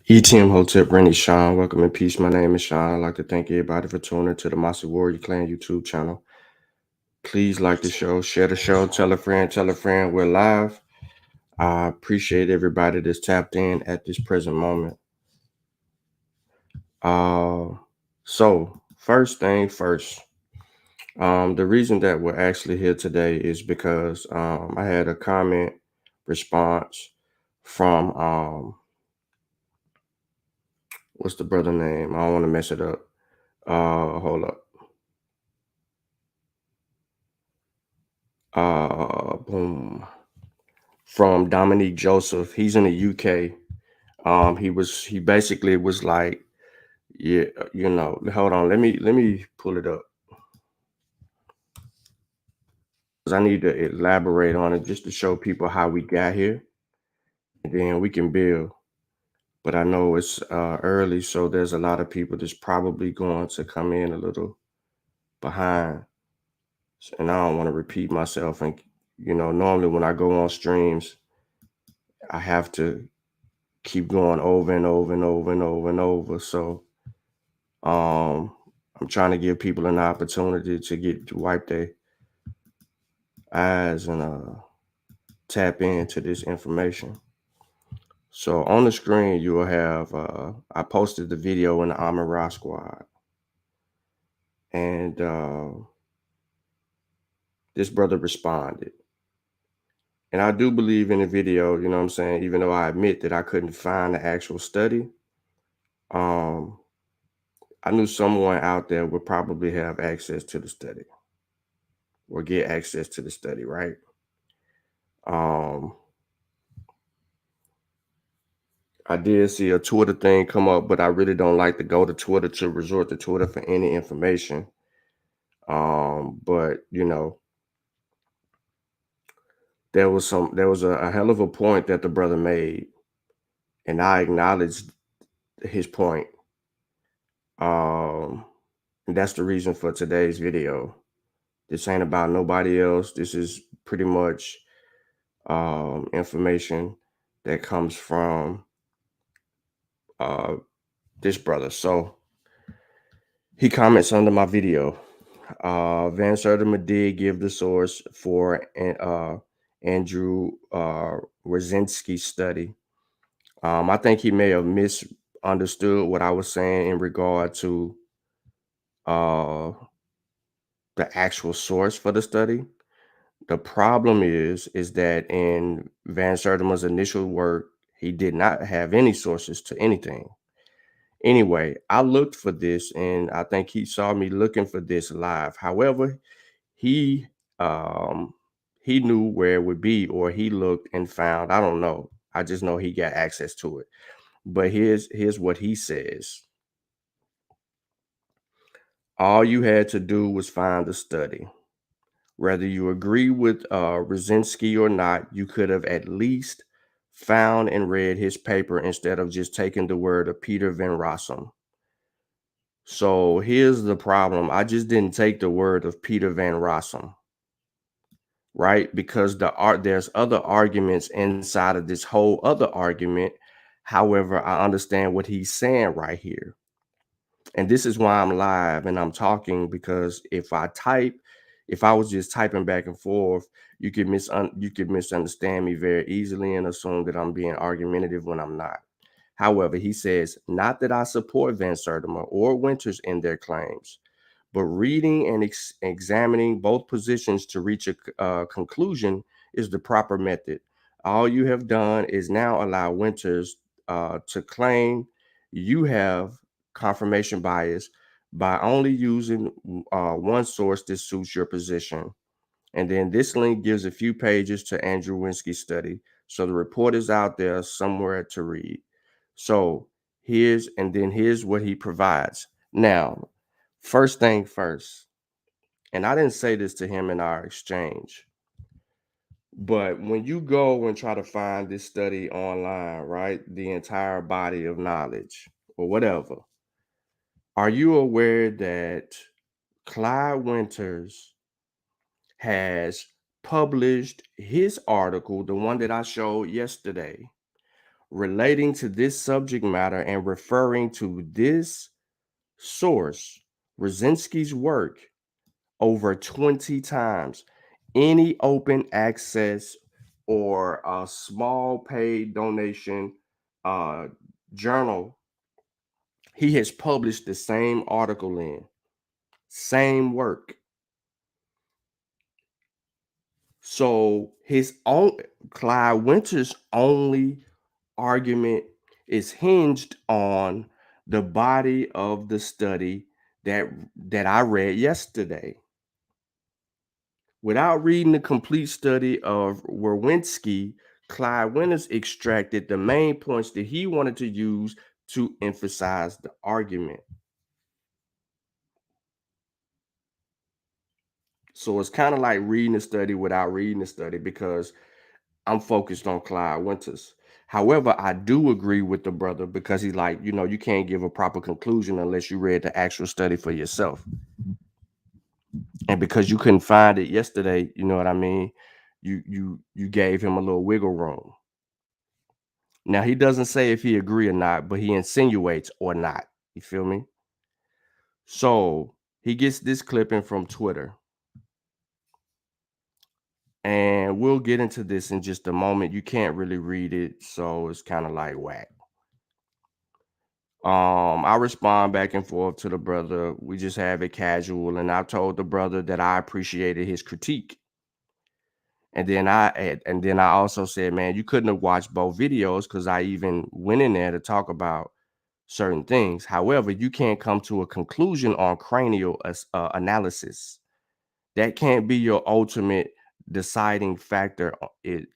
ETM Hotep Rennie Sean, welcome in peace. My name is Sean. I'd like to thank everybody for tuning to the Master Warrior Clan YouTube channel. Please like the show, share the show, tell a friend, tell a friend. We're live. I appreciate everybody that's tapped in at this present moment. So first thing first, the reason that we're actually here today is because I had a comment response from what's the brother name? I don't want to mess it up. Hold up. Boom. From Dominique Joseph. He's in the UK. He basically was like, yeah, hold on, let me pull it up because I need to elaborate on it just to show people how we got here, and then we can build. But I know it's early, so there's a lot of people that's probably going to come in a little behind, and I don't want to repeat myself. And normally when I go on streams, I have to keep going over and over and over and over and over. So I'm trying to give people an opportunity to wipe their eyes and tap into this information. So on the screen you will have I posted the video in the Armor Ra Squad, and this brother responded. And I do believe in the video, you know what I'm saying, even though I admit that I couldn't find the actual study. I knew someone out there would probably have access to the study or get access to the study, right? Um, I did see a Twitter thing come up, but I really don't like to go to Twitter to resort to Twitter for any information. But there was a hell of a point that the brother made, and I acknowledged his point. And that's the reason for today's video. This ain't about nobody else. This is pretty much information that comes from uh, this brother. So he comments under my video. Van Sertima did give the source for Andrew Wierciński's study. I think he may have misunderstood what I was saying in regard to uh, the actual source for the study. The problem is that in Van Sertima's initial work, he did not have any sources to anything. Anyway, I looked for this, and I think he saw me looking for this live. However, he um he knew where it would be, or he looked and found, I don't know. I just know he got access to it. But here's what he says. All you had to do was find the study. Whether you agree with Wierciński or not, you could have at least found and read his paper instead of just taking the word of Peter Van Rossum. So here's the problem. I just didn't take the word of Peter Van Rossum, right? Because there's other arguments inside of this whole other argument. However, I understand what he's saying right here. And this is why I'm live and I'm talking, because if I was just typing back and forth, you could misunderstand me very easily and assume that I'm being argumentative when I'm not. However, he says, not that I support Van Sertima or Winters in their claims, but reading and examining both positions to reach a conclusion is the proper method. All you have done is now allow Winters to claim you have confirmation bias by only using one source that suits your position. And then this link gives a few pages to Andrew Wierciński's study. So the report is out there somewhere to read. So here's what he provides. Now, first thing first, and I didn't say this to him in our exchange, but when you go and try to find this study online, right, the entire body of knowledge or whatever, are you aware that Clyde Winters has published his article, the one that I showed yesterday, relating to this subject matter and referring to this source, Wierciński's work, over 20 times. Any open access or a small paid donation journal, he has published the same article in, same work. So his own, Clyde Winter's only argument is hinged on the body of the study that I read yesterday. Without reading the complete study of Wierciński, Clyde Winters extracted the main points that he wanted to use to emphasize the argument. So it's kind of like reading the study without reading the study, because I'm focused on Clyde Winters. However, I do agree with the brother, because he's like, you can't give a proper conclusion unless you read the actual study for yourself. And because you couldn't find it yesterday, you know what I mean? You gave him a little wiggle room. Now, he doesn't say if he agree or not, but he insinuates or not. You feel me? So he gets this clipping from Twitter. And we'll get into this in just a moment. You can't really read it, so it's kind of like whack. I respond back and forth to the brother. We just have it casual, and I told the brother that I appreciated his critique. And then I also said, man, you couldn't have watched both videos, because I even went in there to talk about certain things. However, you can't come to a conclusion on cranial analysis. That can't be your ultimate deciding factor,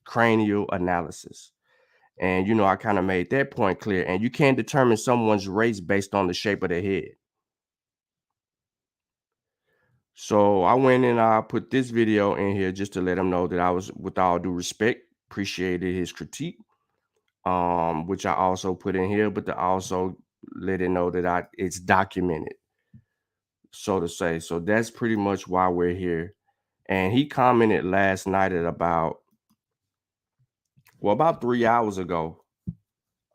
cranial analysis. And, I kind of made that point clear. And you can't determine someone's race based on the shape of their head. So I went and I put this video in here just to let him know that I was, with all due respect, appreciated his critique, which I also put in here, but to also let it know that it's documented, so to say. So that's pretty much why we're here. And he commented last night at about 3 hours ago.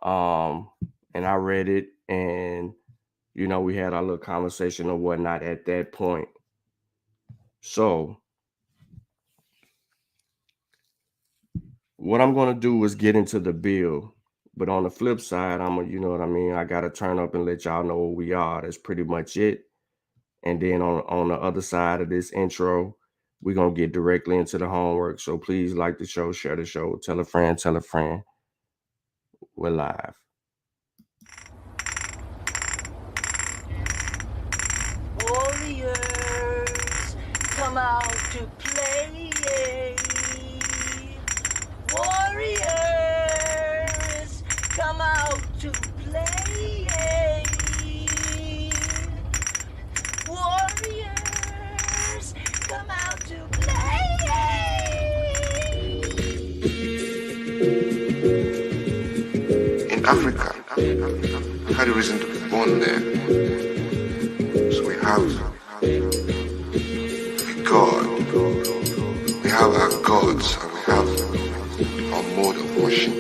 And I read it, and we had our little conversation or whatnot at that point. So what I'm going to do is get into the bill, but on the flip side, I got to turn up and let y'all know who we are. That's pretty much it. And then on the other side of this intro, we're going to get directly into the homework. So please like the show, share the show, tell a friend, tell a friend. We're live. Warriors, come out to play. Warriors, come out to play. Warriors, come out to play. In Africa, I had a reason to be born there. So we have a God. We have our gods, and we have our mode of worship.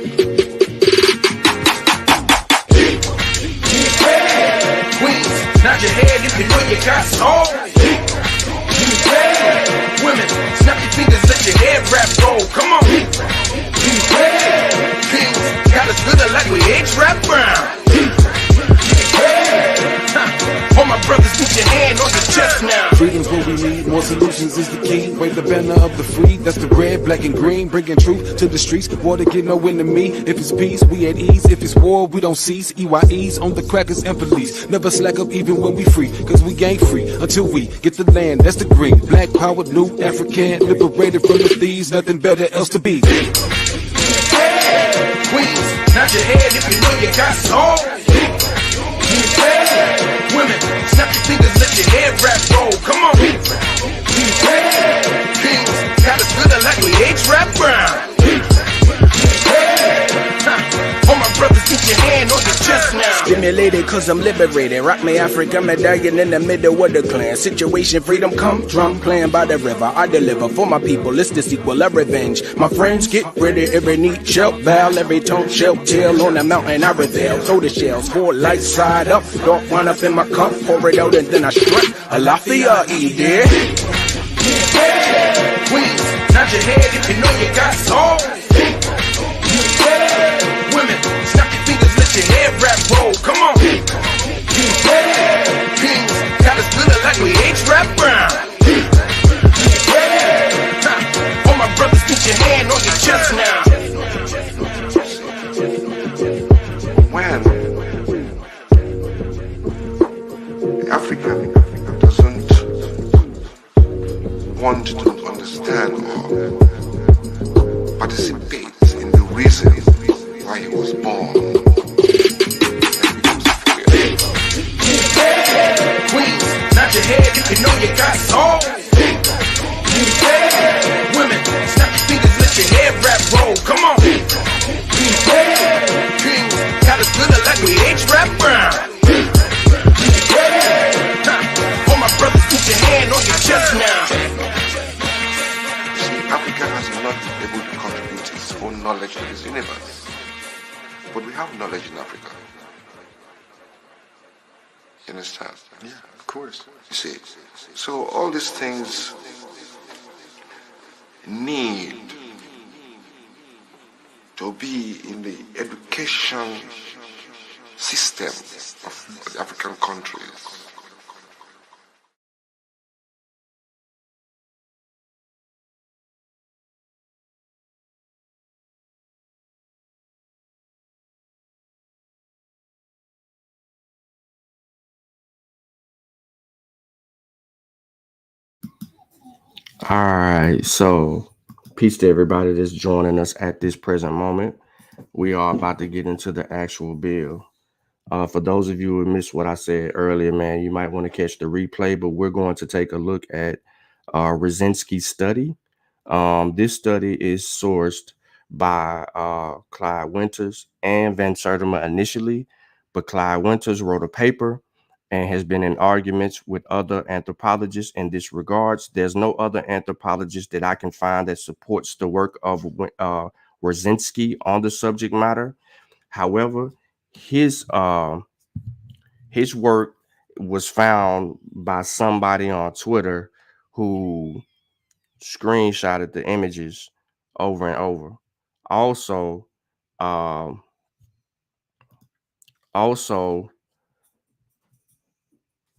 Queens, nod your head if you know you got soul. Women, snap your fingers, let your hair wrap roll. Come on. Kings, got us good like we ain't trap brown. All my brothers, put your hand on the chest now. Freedom's what we need, more solutions is the key. Wave the banner of the free, that's the red, black and green. Bringing truth to the streets, war to get no enemy. If it's peace, we at ease. If it's war, we don't cease. EYE's on the crackers and police. Never slack up even when we free, cause we ain't free until we get the land, that's the green. Black power, new African, liberated from the thieves, nothing better else to be. Queens, nod your head if you know you got soul. Women, snap your fingers, let your hair wrap roll. Come on. Kings, got us good like we ain't trap brown. All my brothers, put your hand on the chest now. Give me stimulated cause I'm liberated. Rock me Africa medallion in the middle of the clan. Situation freedom come, drum playing by the river. I deliver for my people, it's the sequel of revenge. My friends get ready, every neat shell, valve, every tone shell, tail on the mountain I reveal. Throw the shells, pour light side up, dark wine up in my cup, pour it out and then I strut. Alafia, dear. Queens, nod your head if you know you got soul. Women, snap your fingers, let your hair wrap roll. Come on. Kings, got us glitter like we H-Rap Brown. All my brothers, put your hand on your chest now. When the African doesn't want to understand or participate in the reason why he was born, Queens, nod your head if you know you got soul. Women, snap your fingers, let your hair wrap roll. Come on. Kings, got us glitter like we H-Rap Brown. All my brothers, put your hand on your chest now. see, Africa has not been able to contribute its own knowledge to this universe. But we have knowledge in Africa. You understand? Yeah, of course. You see, so all these things need to be in the education system of the African countries. All right, so peace to everybody that's joining us at this present moment. We are about to get into the actual bill. For those of you who missed what I said earlier, man, you might want to catch the replay, but we're going to take a look at Wierciński's study. This study is sourced by Clyde Winters and Van Sertima initially, but Clyde Winters wrote a paper and has been in arguments with other anthropologists in this regards. There's no other anthropologist that I can find that supports the work of Wierciński on the subject matter. However, his work was found by somebody on Twitter who screenshotted the images over and over. Also, um, also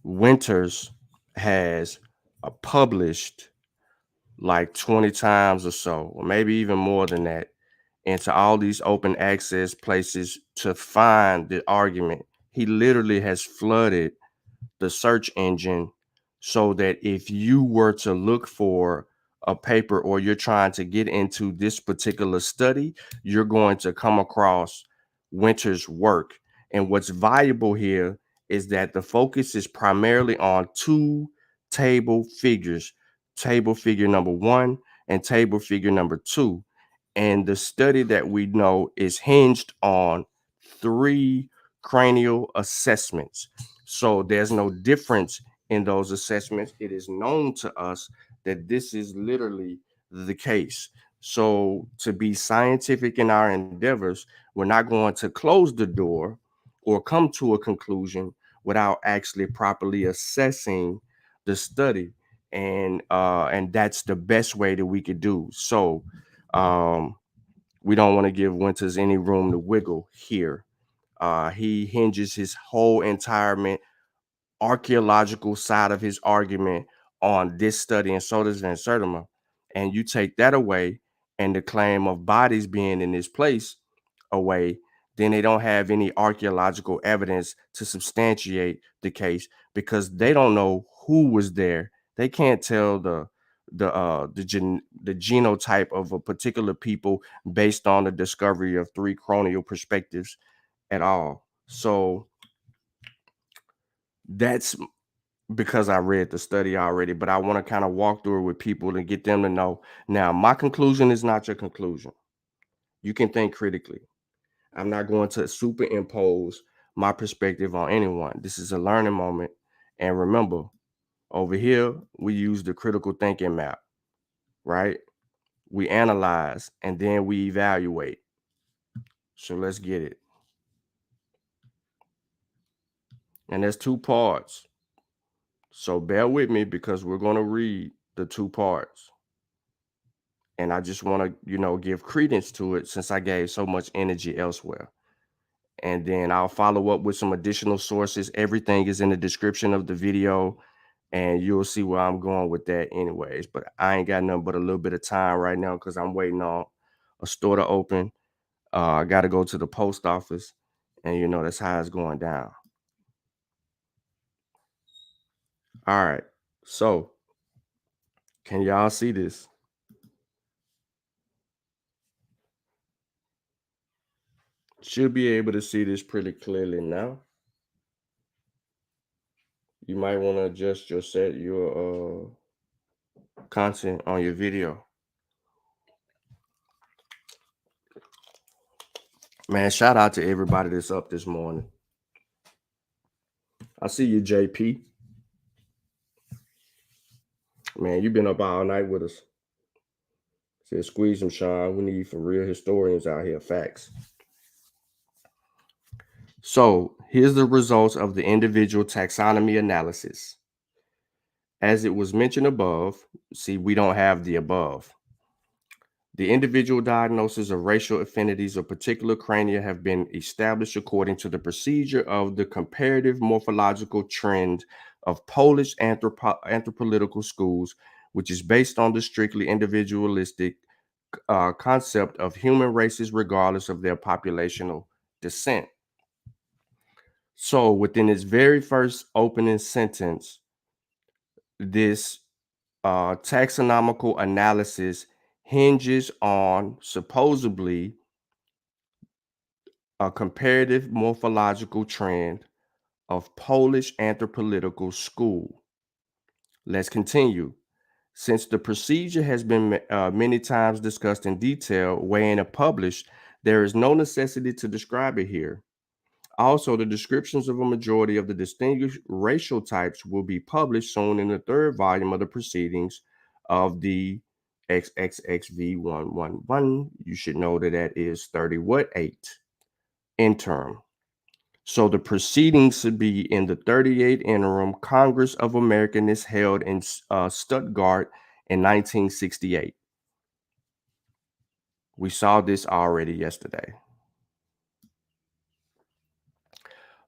Winters has published like 20 times or so, or maybe even more than that, into all these open access places to find the argument. He literally has flooded the search engine so that if you were to look for a paper or you're trying to get into this particular study, you're going to come across Winter's work. And what's valuable here is that the focus is primarily on two table figures, table figure number 1 and table figure number 2. And the study that we know is hinged on 3 cranial assessments. So there's no difference in those assessments. It is known to us that this is literally the case. So to be scientific in our endeavors, we're not going to close the door or come to a conclusion without actually properly assessing the study. And that's the best way that we could do. So we don't want to give Winters any room to wiggle here. He hinges his whole entire archaeological side of his argument on this study, and so does Van Sertima. And you take that away, and the claim of bodies being in this place away, then they don't have any archaeological evidence to substantiate the case because they don't know who was there. They can't tell the genotype of a particular people based on the discovery of 3 cranial perspectives at all. So that's because I read the study already, but I want to kind of walk through it with people and get them to know. Now, my conclusion is not your conclusion. You can think critically. I'm not going to superimpose my perspective on anyone. This is a learning moment. And remember, over here, we use the critical thinking map, right? We analyze and then we evaluate. So let's get it. And there's two parts. So bear with me because we're going to read the two parts. And I just want to, give credence to it since I gave so much energy elsewhere. And then I'll follow up with some additional sources. Everything is in the description of the video, and you'll see where I'm going with that anyways. But I ain't got nothing but a little bit of time right now because I'm waiting on a store to open. I got to go to the post office, and that's how it's going down. All right. So can y'all see this? Should be able to see this pretty clearly now. You might want to adjust your content on your video. Man, shout out to everybody that's up this morning. I see you, JP. Man, you've been up all night with us. Said squeeze them, Sean. We need some real historians out here. Facts. So here's the results of the individual taxonomy analysis. As it was mentioned above, see, we don't have the above. The individual diagnosis of racial affinities of particular crania have been established according to the procedure of the comparative morphological trend of Polish anthropological schools, which is based on the strictly individualistic concept of human races regardless of their populational descent. So within its very first opening sentence, this taxonomical analysis hinges on supposedly a comparative morphological trend of Polish anthropological school. Let's continue. Since the procedure has been many times discussed in detail, weighing and published, there is no necessity to describe it here. Also, the descriptions of a majority of the distinguished racial types will be published soon in the third volume of the proceedings of the XXXV111. You should know that is 8 interim. So the proceedings should be in the 38 interim. Congress of Americanists held in Stuttgart in 1968. We saw this already yesterday.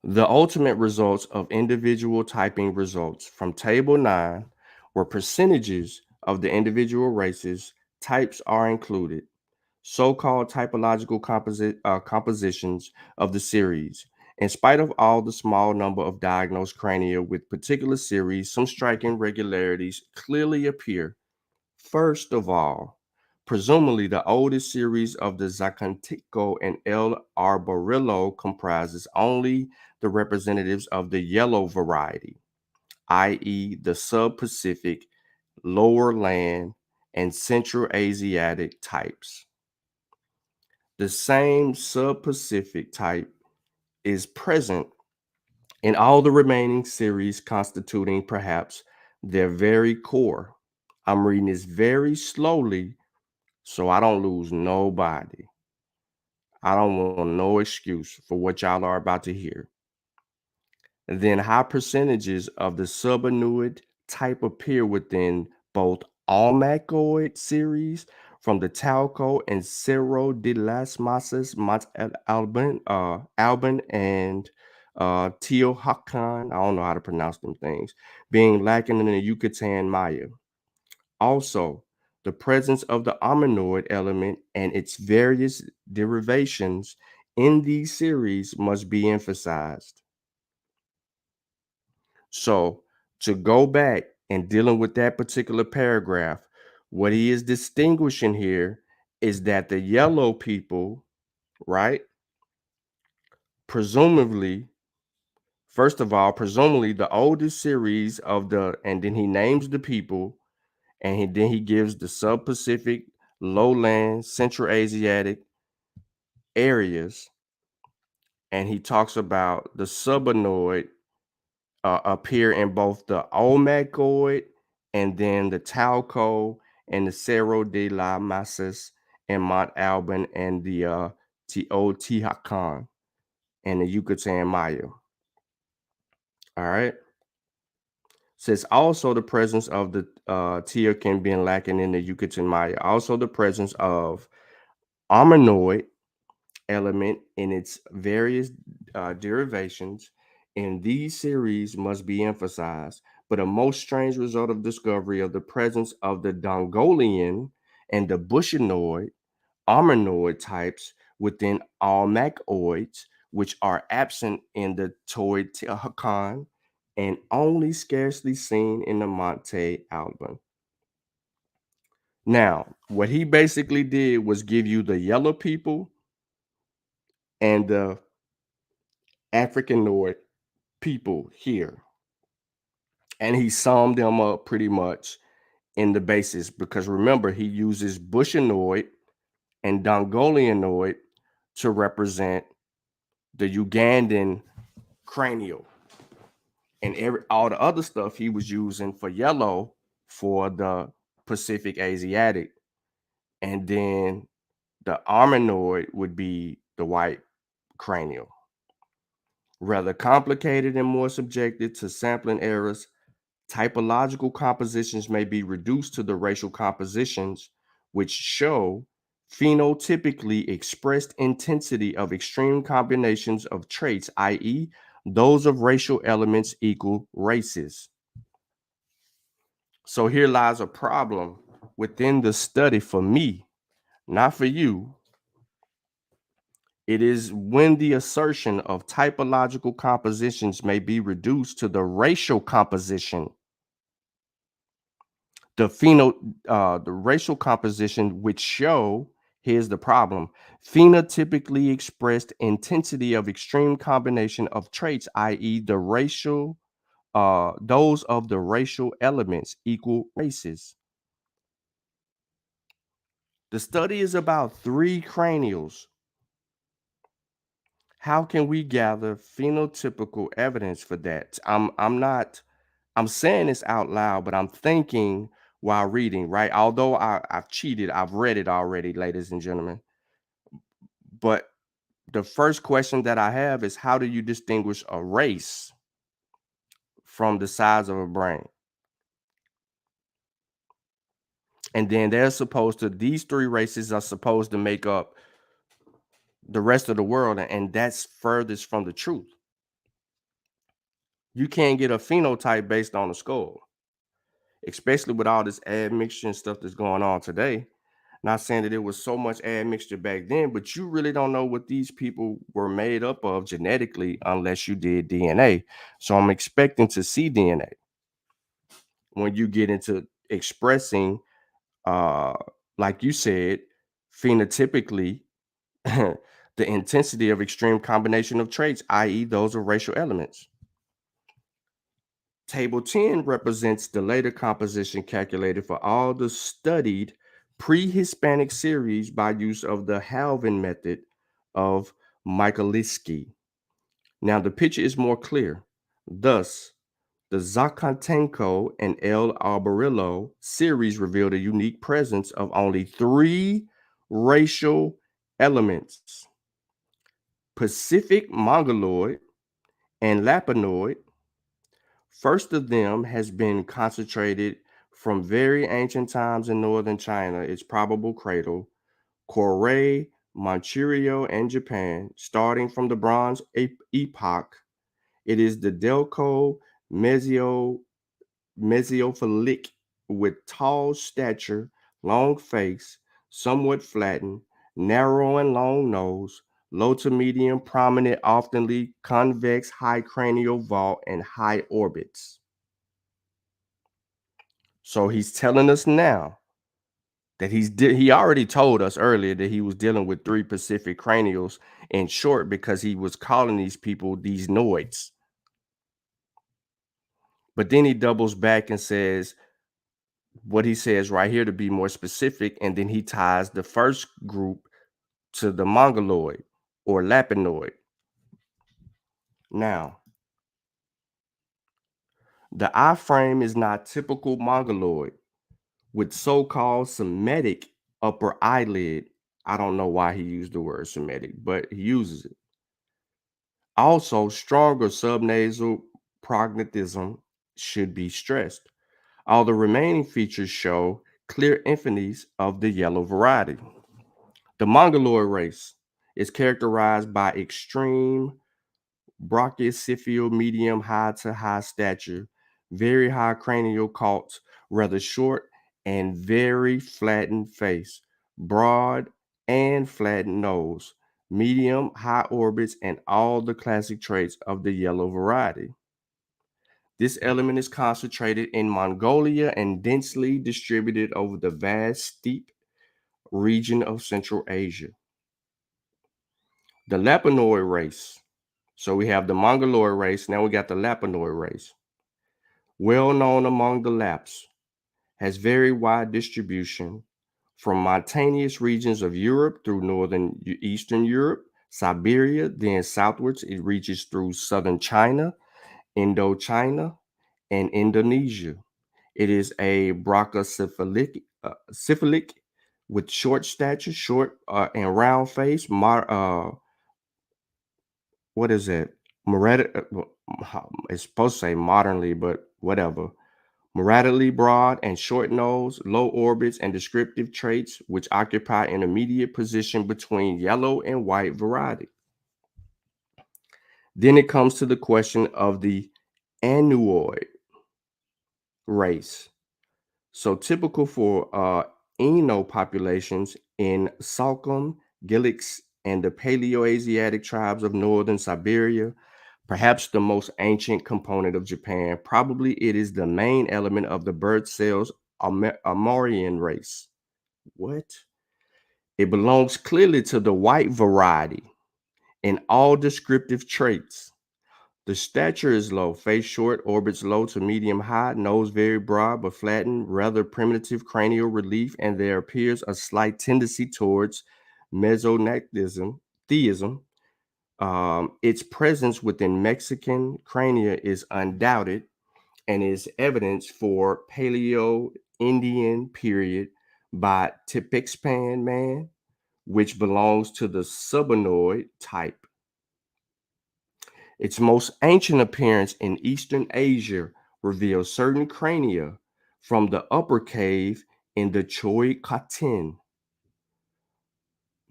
The ultimate results of individual typing results from Table 9 were percentages of the individual races. Types are included. So-called typological compositions of the series. In spite of all the small number of diagnosed crania with particular series, some striking regularities clearly appear. First of all, presumably the oldest series of the Zacatecano and El Arborillo comprises only the representatives of the yellow variety, i.e. the sub-Pacific, lower land, and Central Asiatic types. The same sub-Pacific type is present in all the remaining series, constituting perhaps their very core. I'm reading this very slowly so I don't lose nobody. I don't want no excuse for what y'all are about to hear. Then high percentages of the subanuid type appear within both Almacoid series from the Talco and Cerro de las Masas, Alban and Teotihuacan, I don't know how to pronounce them things, being lacking in the Yucatan Maya. Also, the presence of the aminoid element and its various derivations in these series must be emphasized. So, to go back and dealing with that particular paragraph, what he is distinguishing here is that the yellow people, right? Presumably, first of all, presumably the oldest series of and then he names the people, and then he gives the sub-Pacific, lowland, Central Asiatic areas and he talks about the subonoid appear in both the omagoid and then the talco and the Cerro de la Masas and Mount Alban and the Teotihuacan and the Yucatan Maya. All right. Says also the presence of the Teotihuacan being lacking in the Yucatan Maya. Also the presence of armenoid element in its various derivations in these series must be emphasized, but a most strange result of discovery of the presence of the Dongolian and the Bushinoid armenoid types within almacoids, which are absent in the Teotihuacan and only scarcely seen in the Monte Alban. Now, what he basically did was give you the yellow people and the Africanoid people here. And he summed them up pretty much in the basis because remember, he uses Bushinoid and Dongolianoid to represent the Ugandan cranial. And all the other stuff he was using for yellow for the Pacific Asiatic. And then the armenoid would be the white cranial. Rather complicated and more subjected to sampling errors, typological compositions may be reduced to the racial compositions, which show phenotypically expressed intensity of extreme combinations of traits, i.e., those of racial elements equal races. So here lies a problem within the study for me, not for you. It is when the assertion of typological compositions may be reduced to the racial composition. The racial composition which show, here's the problem, phenotypically expressed intensity of extreme combination of traits, i.e. the racial, those of the racial elements equal races. The study is about 3 cranials. How can we gather phenotypical evidence for that? I'm saying this out loud, but I'm thinking while reading, right? Although I've cheated, I've read it already, ladies and gentlemen. But the first question that I have is how do you distinguish a race from the size of a brain? And then these 3 races are supposed to make up the rest of the world, and that's furthest from the truth. You can't get a phenotype based on a skull, especially with all this admixture and stuff that's going on today. Not saying that there was so much admixture back then, but you really don't know what these people were made up of genetically unless you did DNA. So I'm expecting to see DNA when you get into expressing, like you said, phenotypically, the intensity of extreme combination of traits, i.e., those of racial elements. Table 10 represents the later composition calculated for all the studied pre-Hispanic series by use of the Halvin method of Michalewski. Now the picture is more clear. Thus, the Zacatenco and El Arborillo series revealed a unique presence of only 3 racial elements: Pacific Mongoloid and Lapinoid. First of them has been concentrated from very ancient times in northern China, its probable cradle, Korea, Manchuria, and Japan, starting from the Bronze Epoch. It is the Delco Mesophilic with tall stature, long face, somewhat flattened, narrow and long nose, low to medium prominent, oftenly convex high cranial vault, and high orbits. So he's telling us now that he already told us earlier that he was dealing with 3 Pacific cranials in short because he was calling these people these noids. But then he doubles back and says what he says right here to be more specific, and then he ties the first group to the Mongoloid or Lapinoid. Now, the eye frame is not typical mongoloid with so-called Semitic upper eyelid. I don't know why he used the word Semitic, but he uses it. Also, stronger subnasal prognathism should be stressed. All the remaining features show clear infinities of the yellow variety. The Mongoloid race is characterized by extreme brachiocephalal medium high to high stature, very high cranial cults, rather short and very flattened face, broad and flattened nose, medium high orbits, and all the classic traits of the yellow variety. This element is concentrated in Mongolia and densely distributed over the vast steppe region of Central Asia. The Lapanoid race. So we have the Mongoloid race. Now we got the Lapanoid race. Well known among the Lapps, has very wide distribution from mountainous regions of Europe through northern Eastern Europe, Siberia, then southwards it reaches through southern China, Indochina, and Indonesia. It is a brachycephalic cephalic with short stature, short and round face. What is it? It's supposed to say modernly, but whatever. Moderately broad and short nose, low orbits, and descriptive traits which occupy an immediate position between yellow and white variety. Then it comes to the question of the Anuoid race. So typical for Eno populations in Salcombe, Gilix, and the Paleoasiatic tribes of northern Siberia, perhaps the most ancient component of Japan. Probably it is the main element of the bird cells Amorian race. What? It belongs clearly to the white variety in all descriptive traits. The stature is low, face short, orbits low to medium high, nose very broad but flattened, rather primitive cranial relief, and there appears a slight tendency towards mesonactism, theism. Its presence within Mexican crania is undoubted and is evidence for Paleo-Indian period by Tipexpan man, which belongs to the subonoid type. Its most ancient appearance in Eastern Asia reveals certain crania from the upper cave in the Choi Katin.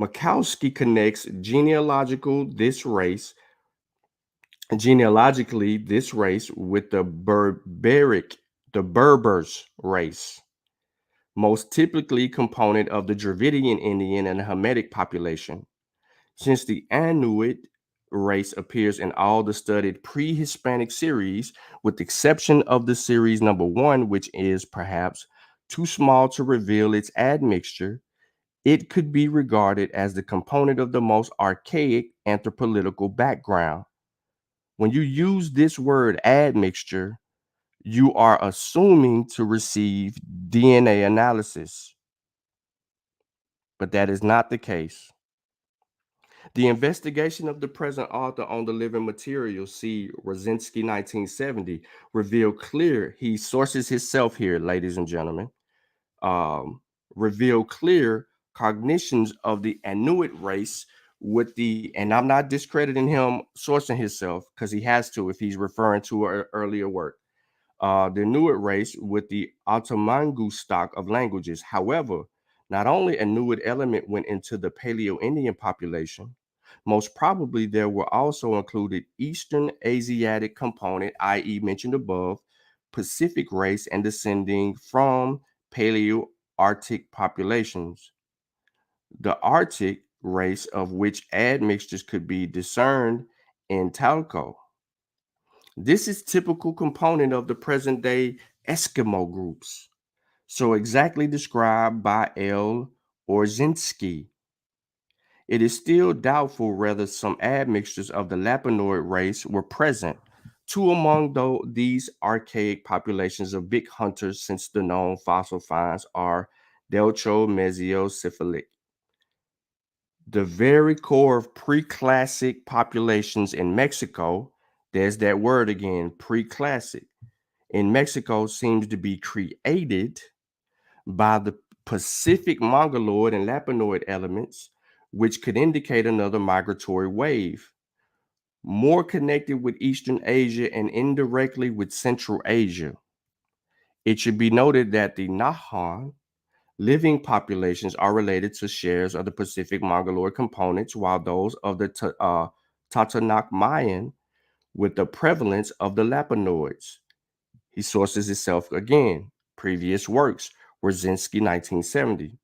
Makowski connects genealogically this race with the Berbers race, most typically component of the Dravidian Indian and Hamitic population. Since the Anuit race appears in all the studied pre-Hispanic series, with the exception of the series number 1, which is perhaps too small to reveal its admixture, it could be regarded as the component of the most archaic anthropolitical background. When you use this word admixture, you are assuming to receive DNA analysis, but that is not the case. The investigation of the present author on the living material, see Wierciński 1970, revealed clear, he sources himself here, ladies and gentlemen, revealed clear cognitions of the Inuit race with the, and I'm not discrediting him sourcing himself because he has to if he's referring to an earlier work, the Inuit race with the Otomangu stock of languages. However, not only a Inuit element went into the Paleo-Indian population, most probably there were also included Eastern Asiatic component, i.e. mentioned above, Pacific race and descending from Paleo-Arctic populations. The Arctic race of which admixtures could be discerned in Talco. This is typical component of the present day Eskimo groups, so exactly described by L. Orzinski. It is still doubtful whether some admixtures of the Lapanoid race were present, two among these archaic populations of big hunters since the known fossil finds are Delcho-Mesiocephalic. The very core of pre-classic populations in Mexico, There's that word again, pre-classic. In Mexico seems to be created by the Pacific Mongoloid and Lapinoid elements, which could indicate another migratory wave, more connected with Eastern Asia and indirectly with Central Asia. It should be noted that the Nahan living populations are related to shares of the Pacific Mongoloid components, while those of the Tatanak Mayan with the prevalence of the Lapinoids. He sources himself again, previous works, Wierciński 1970.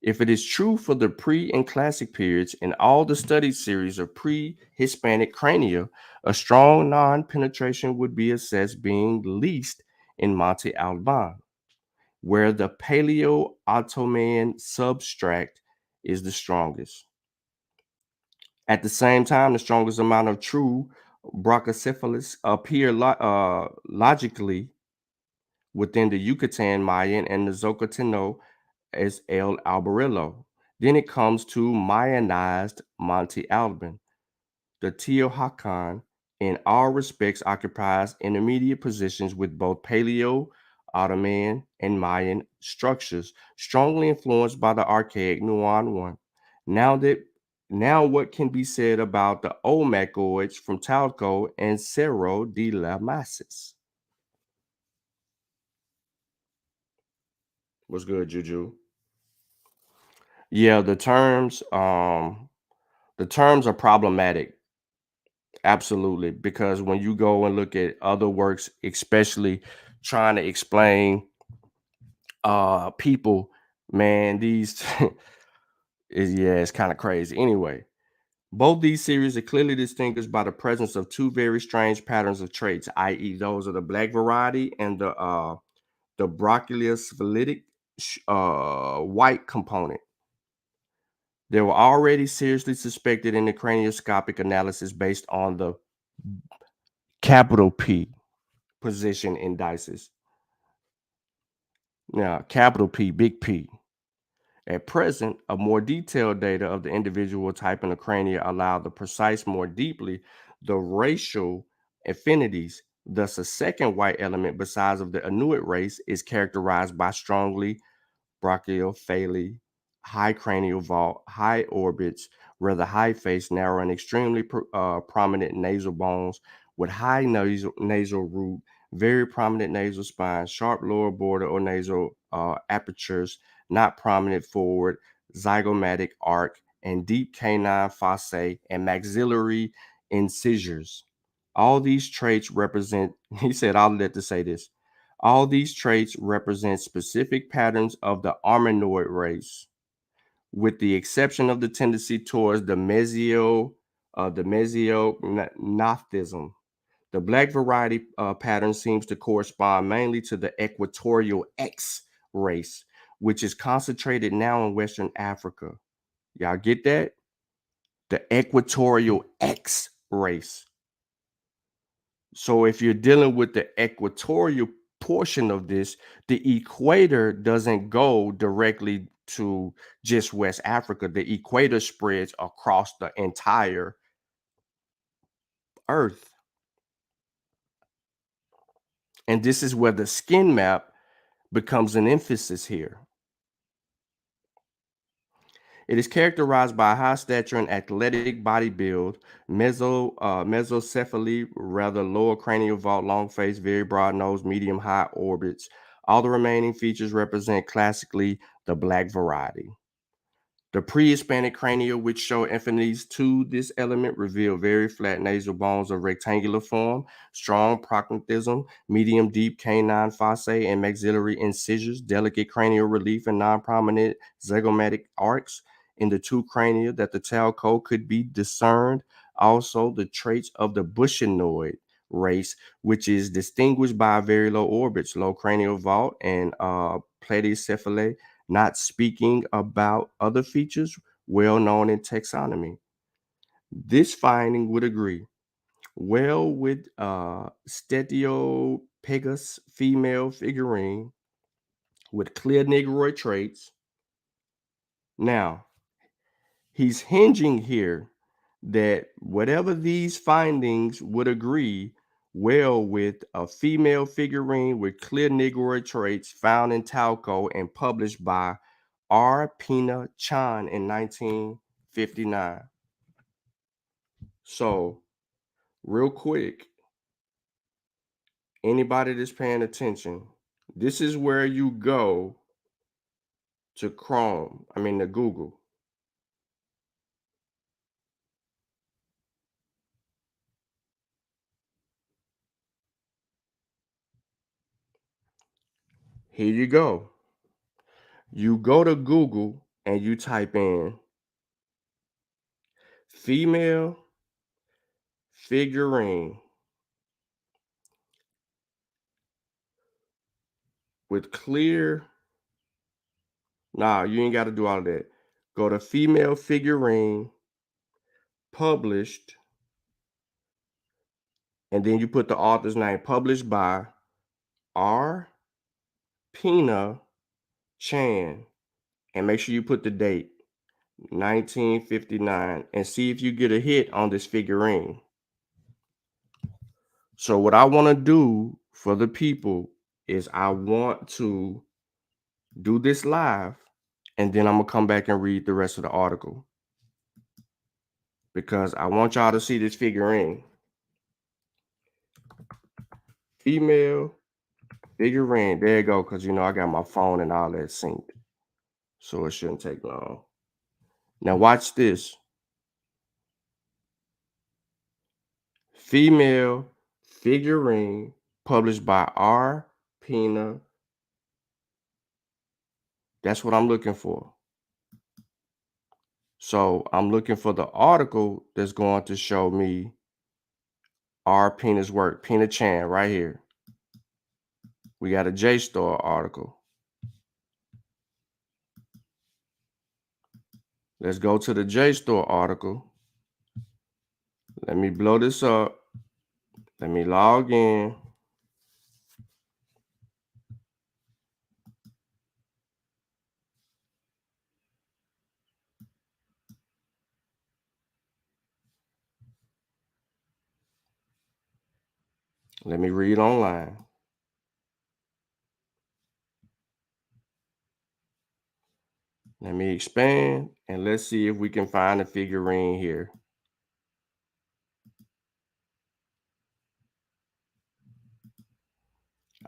If it is true for the pre and classic periods in all the studied series of pre-Hispanic crania, a strong non-penetration would be assessed being least in Monte Alban, where the Paleo-Ottoman substract is the strongest. At the same time, the strongest amount of true brachycephalics appear logically within the Yucatan Mayan and the Zocoteno as El Albarillo. Then it comes to Mayanized Monte Alban. The Teotihuacan, in all respects, occupies intermediate positions with both Paleo, Ottoman, and Mayan structures, strongly influenced by the archaic Nuan one. Now what can be said about the Olmecoids from Talco and Cerro de la Masis? What's good, Juju? Yeah, the terms are problematic. Absolutely, because when you go and look at other works, especially trying to explain people, man, these it's kind of crazy. Anyway, both these series are clearly distinguished by the presence of two very strange patterns of traits, i.e., those of the black variety and the brachiocephalitic white component. They were already seriously suspected in the cranioscopic analysis based on the capital P position indices. Now, capital P, big P. At present, a more detailed data of the individual type in the crania allow the precise more deeply the racial affinities. Thus, a second white element besides of the Inuit race is characterized by strongly brachiocephaly, high cranial vault, high orbits, rather high face, narrow and extremely prominent nasal bones with high nasal root, very prominent nasal spine, sharp lower border or nasal apertures, not prominent forward, zygomatic arc, and deep canine fossae and maxillary incisors. All these traits represent, he said, I'll let to say this. All these traits represent specific patterns of the Armenoid race, with the exception of the tendency towards the mesionophism. The black variety pattern seems to correspond mainly to the equatorial X race, which is concentrated now in Western Africa. Y'all get that? The equatorial X race. So if you're dealing with the equatorial portion of this, the equator doesn't go directly to just West Africa. The equator spreads across the entire earth. And this is where the skin map becomes an emphasis here. It is characterized by a high stature and athletic body build, mesocephaly, rather lower cranial vault, long face, very broad nose, medium high orbits. All the remaining features represent classically the black variety. The pre-Hispanic crania, which show affinities to this element, reveal very flat nasal bones of rectangular form, strong prognathism, medium deep canine fossae and maxillary incisors, delicate cranial relief, and non-prominent zygomatic arcs. In the two crania that the Talco could be discerned also the traits of the Bushinoid race, which is distinguished by very low orbits, low cranial vault, and platycephaly, not speaking about other features well known in taxonomy. This finding would agree well with Stetiophagus female figurine with clear negroid traits. Now, he's hinging here that whatever these findings would agree well with a female figurine with clear Negroid traits found in Talco and published by R. Pina Chan in 1959. So, real quick, anybody that's paying attention, this is where you go to to Google. Here you go. You go to Google and you type in female figurine with clear. Nah, you ain't got to do all of that. Go to female figurine published, and then you put the author's name, published by R. Pina Chan, and make sure you put the date, 1959, and see if you get a hit on this figurine. So what I want to do for the people is I want to do this live, and then I'm going to come back and read the rest of the article, because I want y'all to see this figurine. Female figurine. There you go, because you know I got my phone and all that synced, so it shouldn't take long. Now watch this. Female figurine published by R. Pina. That's what I'm looking for. So I'm looking for the article that's going to show me R. Pina's work. Pina Chan right here. We got a JSTOR article. Let's go to the JSTOR article. Let me blow this up. Let me log in. Let me read online. Let me expand, and let's see if we can find a figurine here.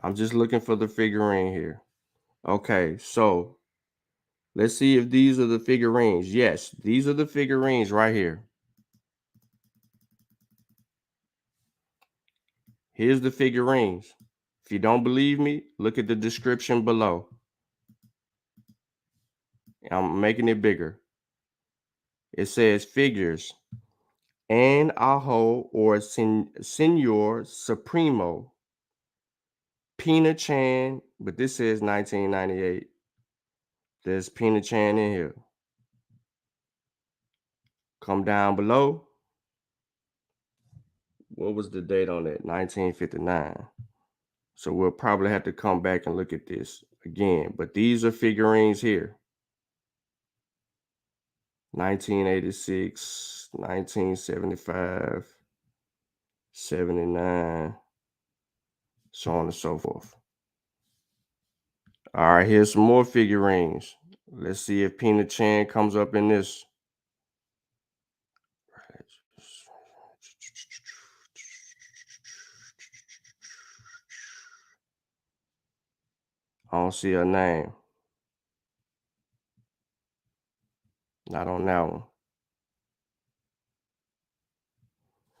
I'm just looking for the figurine here. Okay, so let's see if these are the figurines. Yes, these are the figurines right here. Here's the figurines. If you don't believe me, look at the description below. I'm making it bigger. It says figures. An Aho or Senor Supremo. Pina Chan, but this says 1998. There's Pina Chan in here. Come down below. What was the date on that? 1959. So we'll probably have to come back and look at this again. But these are figurines here. 1986, 1975, 79, so on and so forth. All right, here's some more figurines. Let's see if Pina Chan comes up in this. I don't see her name. Not on that one.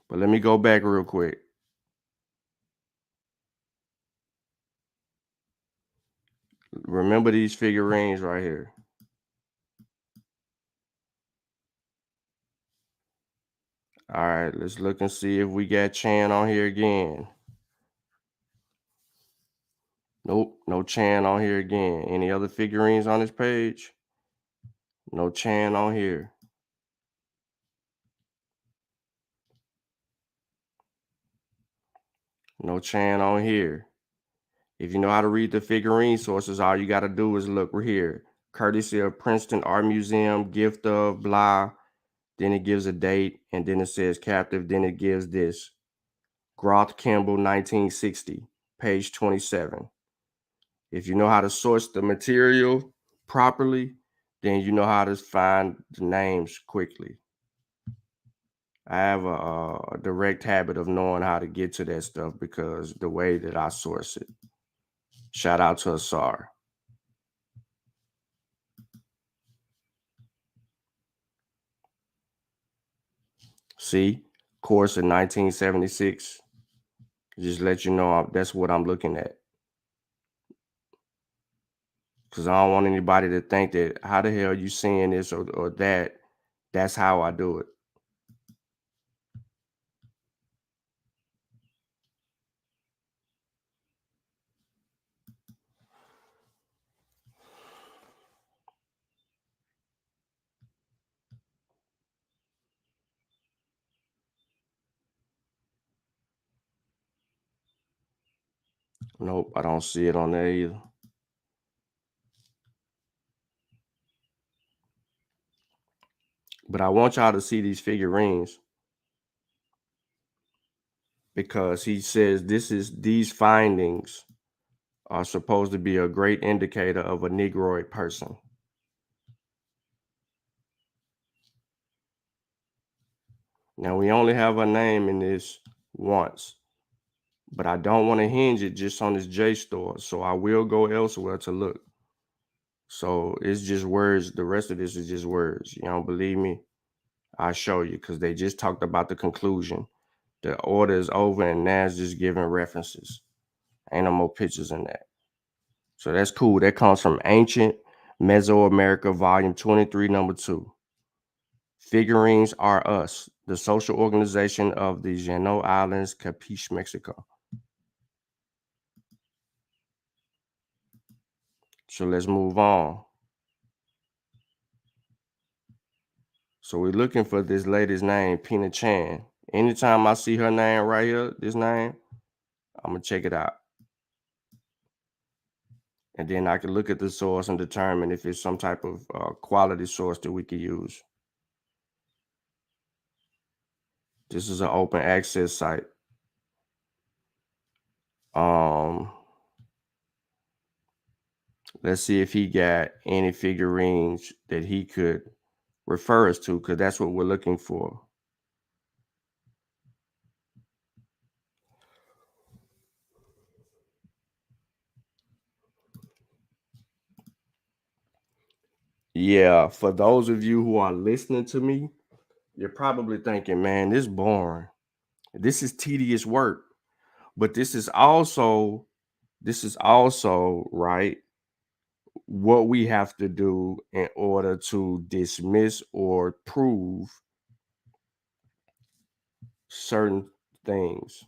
But let me go back real quick. Remember these figurines right here. All right, let's look and see if we got Chan on here again. Nope, no Chan on here again. Any other figurines on this page? No Chan on here. No Chan on here. If you know how to read the figurine sources, all you got to do is look right here. Courtesy of Princeton Art Museum, gift of, blah. then it gives a date, and then it says captive, then it gives this. Groth Kimball, 1960, page 27. If you know how to source the material properly, then you know how to find the names quickly. I have a direct habit of knowing how to get to that stuff because the way that I source it. Shout out to Asar. See, course in 1976. Just let you know that's what I'm looking at. Because I don't want anybody to think that how the hell you seeing this or that. That's how I do it. Nope, I don't see it on there either. But I want y'all to see these figurines because he says these findings are supposed to be a great indicator of a Negroid person. Now we only have a name in this once, but I don't want to hinge it just on this JSTOR, so I will go elsewhere to look. So it's just words. The rest of this is just words. You don't believe me? I'll show you because they just talked about the conclusion. The order is over and now it's just giving references. Ain't no more pictures in that. So that's cool. That comes from Ancient Mesoamerica, Volume 23, Number 2. Figurines Are Us, the social organization of the Llano Islands, Campeche, Mexico. So let's move on. So we're looking for this lady's name, Pina Chan. Anytime I see her name right here, this name, I'm going to check it out. And then I can look at the source and determine if it's some type of quality source that we could use. This is an open access site. Let's see if he got any figurines that he could refer us to, because that's what we're looking for. Yeah, for those of you who are listening to me, you're probably thinking, man, this is boring. This is tedious work. But this is also right what we have to do in order to dismiss or prove certain things.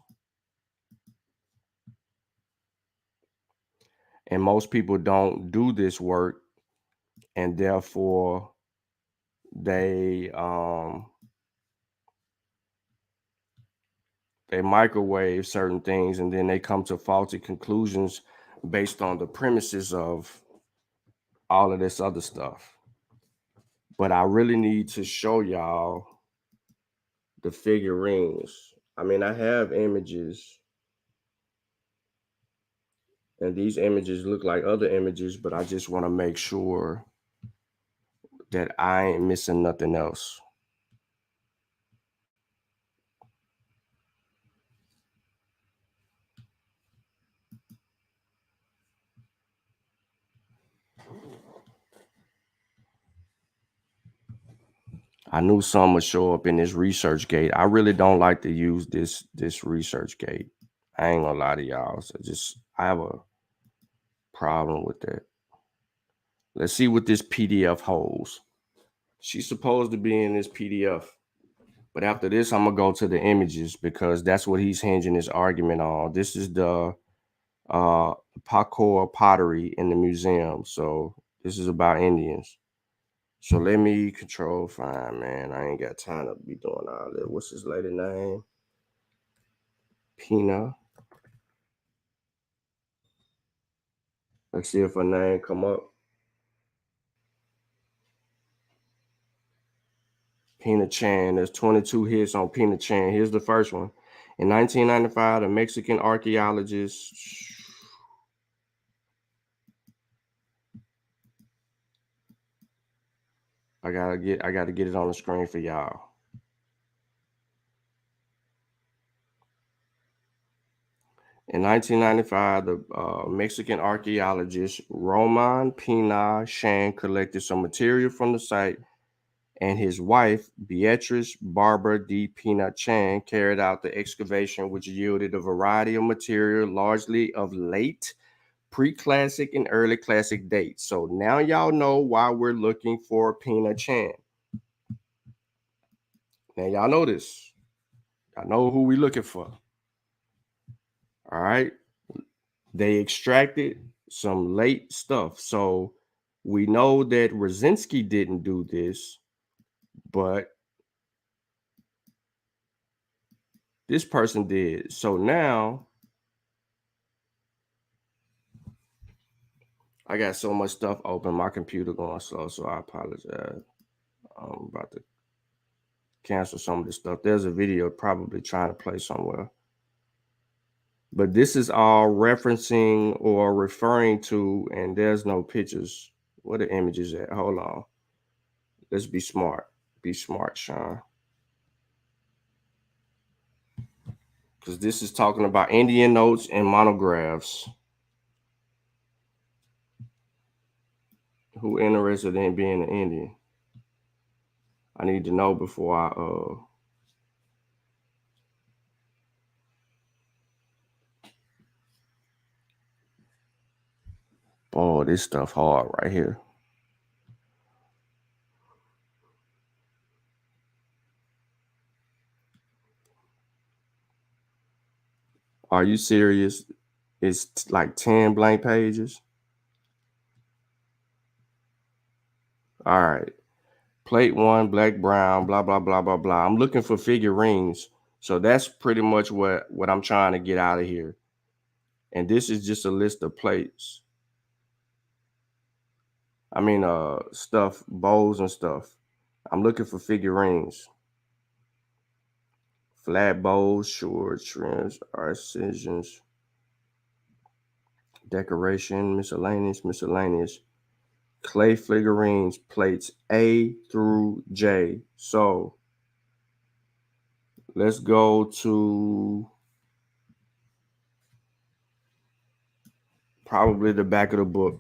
And most people don't do this work, and therefore they microwave certain things, and then they come to faulty conclusions based on the premises of all of this other stuff. But I really need to show y'all the figurines. I mean, I have images, and these images look like other images, but I just want to make sure that I ain't missing nothing else. I knew some would show up in this research gate. I really don't like to use this research gate. I ain't gonna lie to y'all. So I have a problem with that. Let's see what this PDF holds. She's supposed to be in this PDF. But after this, I'm gonna go to the images because that's what he's hinging his argument on. This is the Pakor pottery in the museum. So this is about Indians. So let me control find, man. I ain't got time to be doing all that. What's his lady name? Pina. Let's see if her name come up. Peanut Chan. There's 22 hits on Peanut Chan. Here's the first one. In 1995, the Mexican archaeologist. I gotta get it on the screen for y'all. In 1995, the Mexican archaeologist Roman Pina Chan collected some material from the site, and his wife, Beatriz Barbara D. Pina Chan, carried out the excavation, which yielded a variety of material, largely of late pre-classic and early classic dates. So now y'all know why we're looking for Pina Chan. Now y'all know this. I know who we're looking for. All right. They extracted some late stuff. So we know that Wierciński didn't do this, but this person did. So now I got so much stuff open. My computer going slow, so I apologize. I'm about to cancel some of this stuff. There's a video probably trying to play somewhere. But this is all referencing or referring to, and there's no pictures. Where the images at? Hold on. Let's be smart. Be smart, Sean. Because this is talking about Indian notes and monographs. Who interested in being an Indian? I need to know before I oh, this stuff hard right here. Are you serious? It's like 10 blank pages. All right. Plate 1, black, brown, blah, blah, blah, blah, blah. I'm looking for figurines. So that's pretty much what I'm trying to get out of here. And this is just a list of plates. I mean, stuff, bowls and stuff. I'm looking for figurines. Flat bowls, short trims, artisans, decoration, miscellaneous. Clay figurines, plates A through J. So let's go to probably the back of the book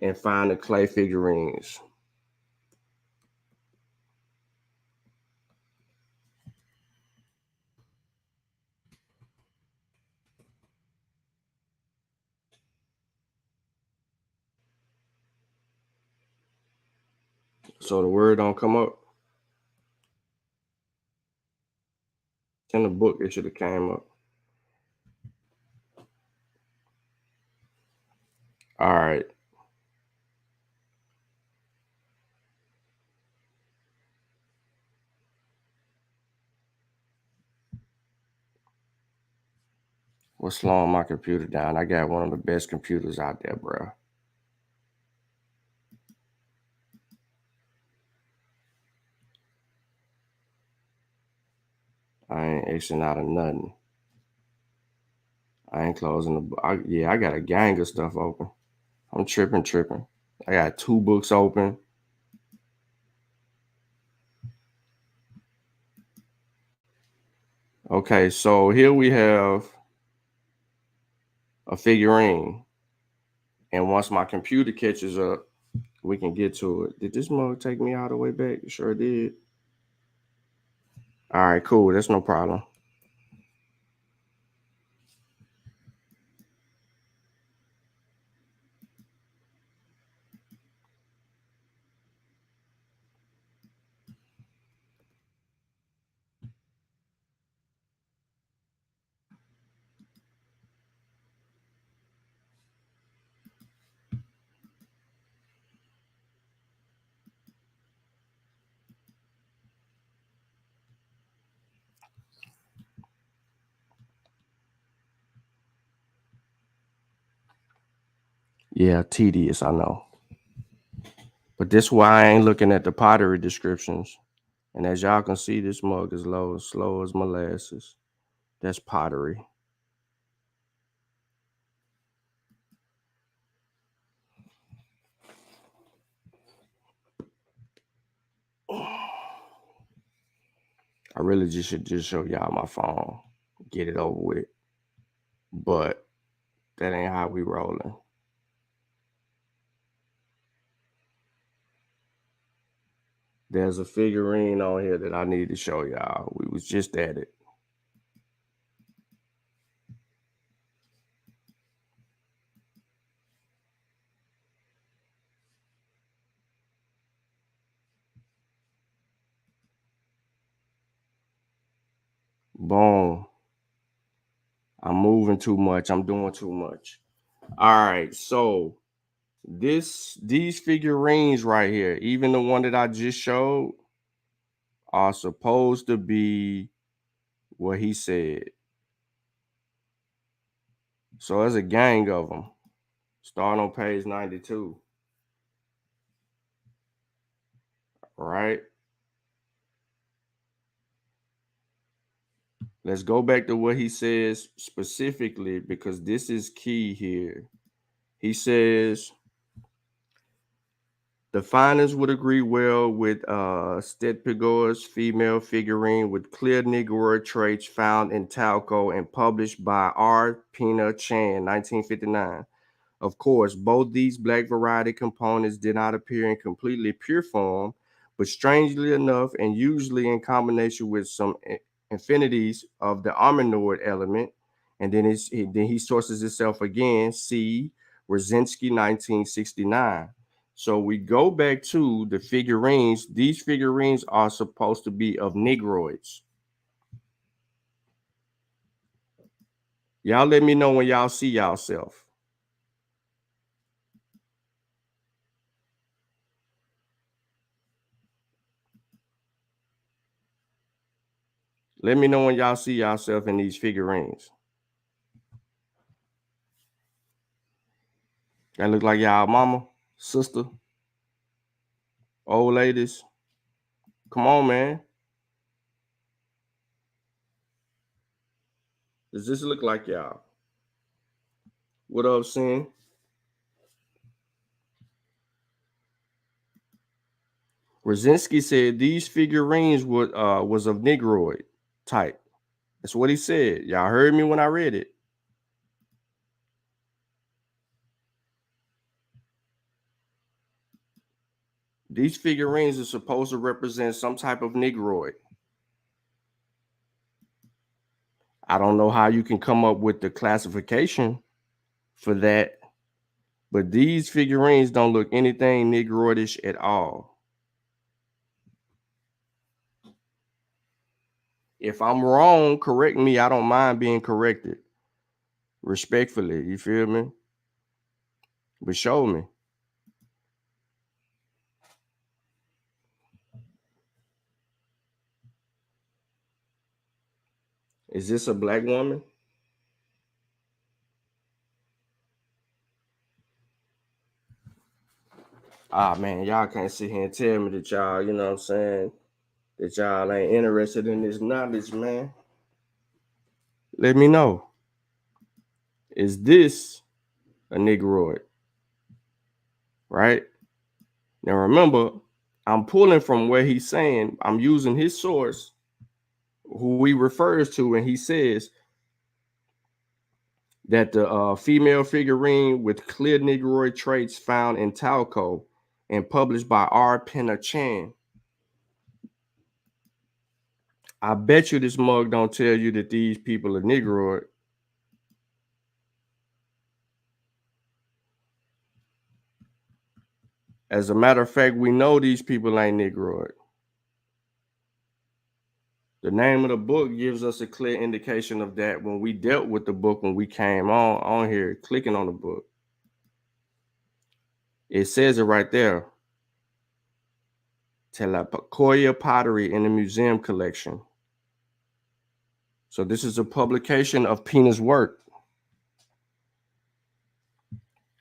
and find the clay figurines. So the word don't come up. In the book, it should have came up. All right. What's slowing my computer down? I got one of the best computers out there, bro. I ain't Xing out of nothing. I ain't closing the book. I got a gang of stuff open. I'm tripping. I got 2 books open. Okay, so here we have a figurine. And once my computer catches up, we can get to it. Did this mug take me all the way back? It sure did. All right, cool. That's no problem. Yeah, tedious, I know. But this is why I ain't looking at the pottery descriptions. And as y'all can see, this mug is slow as molasses. That's pottery. I really should just show y'all my phone. Get it over with. But that ain't how we rolling. There's a figurine on here that I need to show y'all. We was just at it. Boom. I'm moving too much. I'm doing too much. All right. So these figurines right here, even the one that I just showed, are supposed to be what he said. So there's a gang of them. Starting on page 92. Right? Let's go back to what he says specifically, because this is key here. He says, the findings would agree well with Stedpigor's female figurine with clear Negroid traits found in talco and published by R. Pina Chan, 1959. Of course, both these black variety components did not appear in completely pure form, but strangely enough, and usually in combination with some infinities of the armanoid element, and then he sources himself again, see Wierciński, 1969. So we go back to the figurines. These figurines are supposed to be of Negroids. Y'all let me know when y'all see yourself. Let me know when y'all see yourself in these figurines. That look like y'all mama, sister, old ladies. Come on, man. Does this look like y'all? What up, Sin? Wierciński said these figurines was of Negroid type. That's what he said. Y'all heard me when I read it. These figurines are supposed to represent some type of Negroid. I don't know how you can come up with the classification for that, but these figurines don't look anything Negroidish at all. If I'm wrong, correct me. I don't mind being corrected. Respectfully, you feel me? But show me. Is this a black woman? Ah, man, y'all can't sit here and tell me that y'all, you know what I'm saying, that y'all ain't interested in this knowledge, man. Let me know. Is this a Negroid? Right? Now remember, I'm pulling from where he's saying, I'm using his source, who he refers to, and he says that the female figurine with clear Negroid traits found in talco and published by R. Pina Chan. I bet you this mug don't tell you that these people are Negroid. As a matter of fact, we know these people ain't Negroid. The name of the book gives us a clear indication of that when we dealt with the book, when we came on here, clicking on the book. It says it right there. Telapacoya pottery in the museum collection. So this is a publication of Pina's work.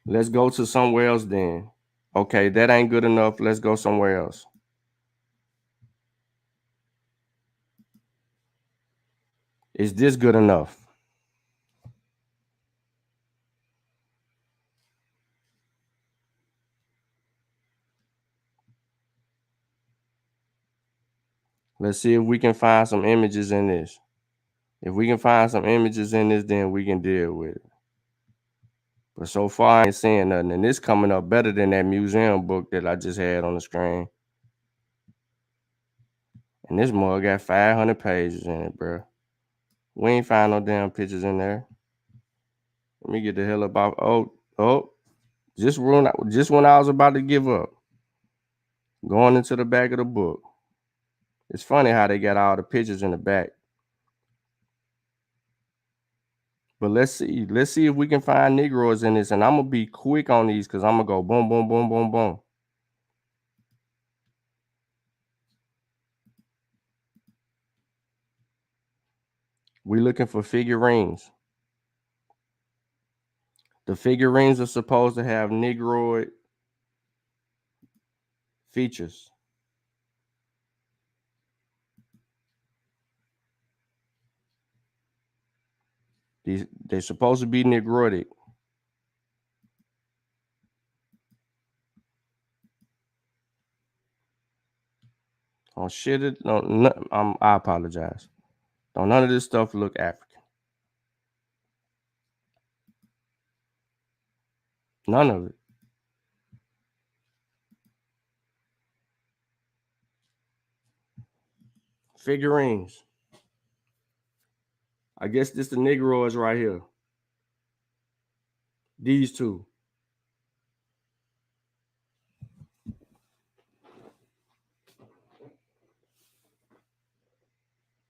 Let's go to somewhere else then. Okay, that ain't good enough. Let's go somewhere else. Is this good enough? Let's see if we can find some images in this. If we can find some images in this, then we can deal with it. But so far, I ain't seeing nothing. And this coming up better than that museum book that I just had on the screen. And this mug got 500 pages in it, bro. We ain't find no damn pictures in there. Let me get the hell up off. Oh, just when I was about to give up. Going into the back of the book. It's funny how they got all the pictures in the back. But let's see. Let's see if we can find Negroes in this. And I'm going to be quick on these because I'm going to go boom, boom, boom, boom, boom. We looking for figurines. The figurines are supposed to have Negroid features. They're supposed to be Negroidic. Oh shit! I apologize. Don't none of this stuff look African. None of it. Figurines. I guess this the Negroids right here. These two.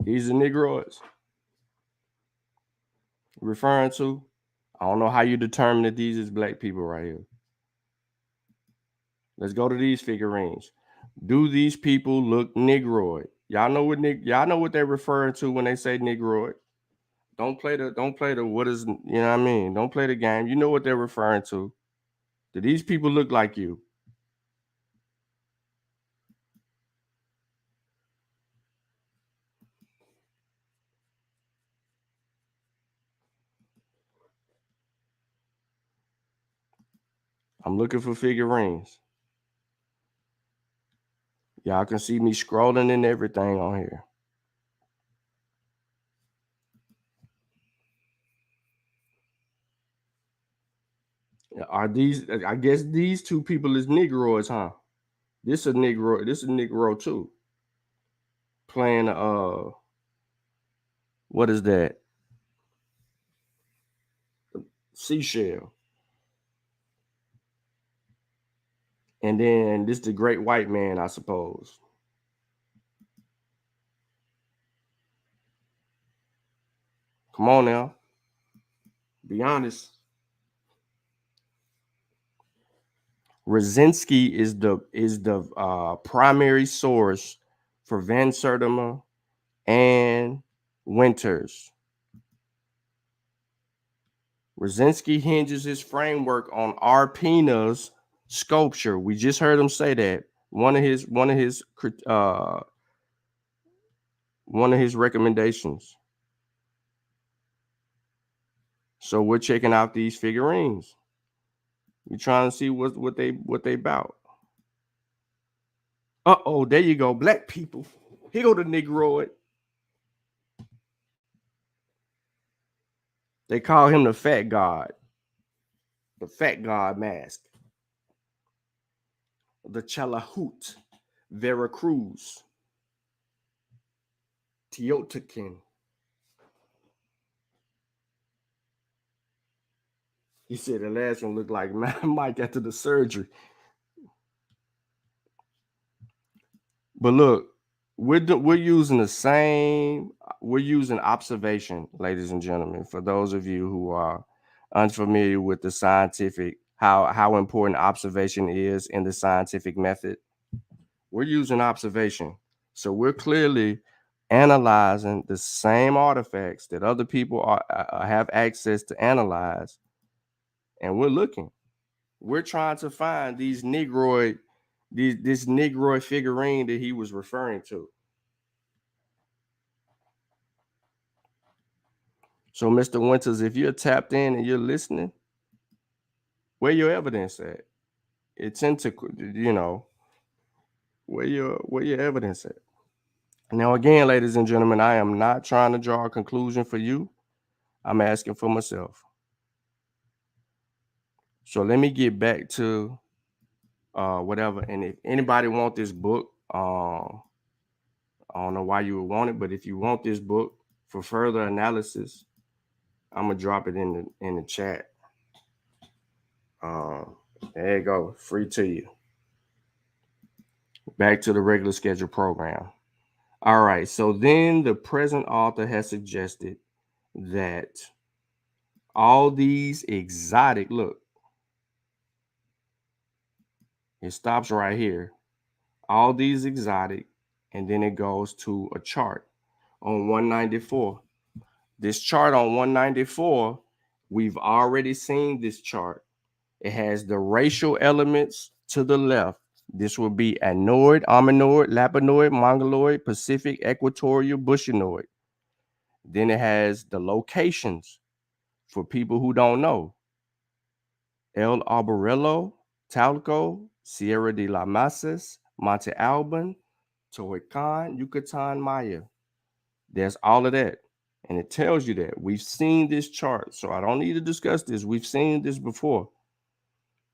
These are Negroids. Referring to. I don't know how you determine that these is black people right here. Let's go to these figurines. Do these people look Negroid? Y'all know what they're referring to when they say Negroid. Don't play the what is, you know what I mean? Don't play the game. You know what they're referring to. Do these people look like you? I'm looking for figurines. Y'all can see me scrolling and everything on here. Are these, I guess these two people is Negroids, huh? This is Negro too. Playing what is that? Seashell. And then this is the great white man, I suppose. Come on now. Be honest. Wierciński is the primary source for Van Sertima and Winters. Wierciński hinges his framework on Arpina's sculpture. We just heard him say that. One of his recommendations. So we're checking out these figurines. We're trying to see what they about. Uh-oh, there you go. Black people. Here go the Negroid. They call him the Fat God. The Fat God mask. The Chalahut. Veracruz. Teotihuacan. He said the last one looked like Mike after the surgery. But look, we're using observation, ladies and gentlemen, for those of you who are unfamiliar with the scientific, how important observation is in the scientific method. We're using observation. So we're clearly analyzing the same artifacts that other people have access to analyze. And we're looking. We're trying to find these Negroid, this Negroid figurine that he was referring to. So, Mr. Winters, if you're tapped in and you're listening, where your evidence at? It's into, where your evidence at? Now, again, ladies and gentlemen, I am not trying to draw a conclusion for you. I'm asking for myself. So let me get back to whatever. And if anybody want this book, I don't know why you would want it, but if you want this book for further analysis, I'm gonna drop it in the chat. There you go, free to you. Back to the regular schedule program. All right, so then the present author has suggested that all these exotic, look, it stops right here. All these exotic, and then it goes to a chart on 194. This chart on 194, we've already seen this chart. It has the racial elements to the left. This will be Anoid, Aminoid, Lapinoid, Mongoloid, Pacific, Equatorial, Bushinoid. Then it has the locations for people who don't know. El Albarello, Talco, Sierra de la Masas, Monte Alban, Tehuacan, Yucatan, Maya. There's all of that. And it tells you that. We've seen this chart, so I don't need to discuss this. We've seen this before.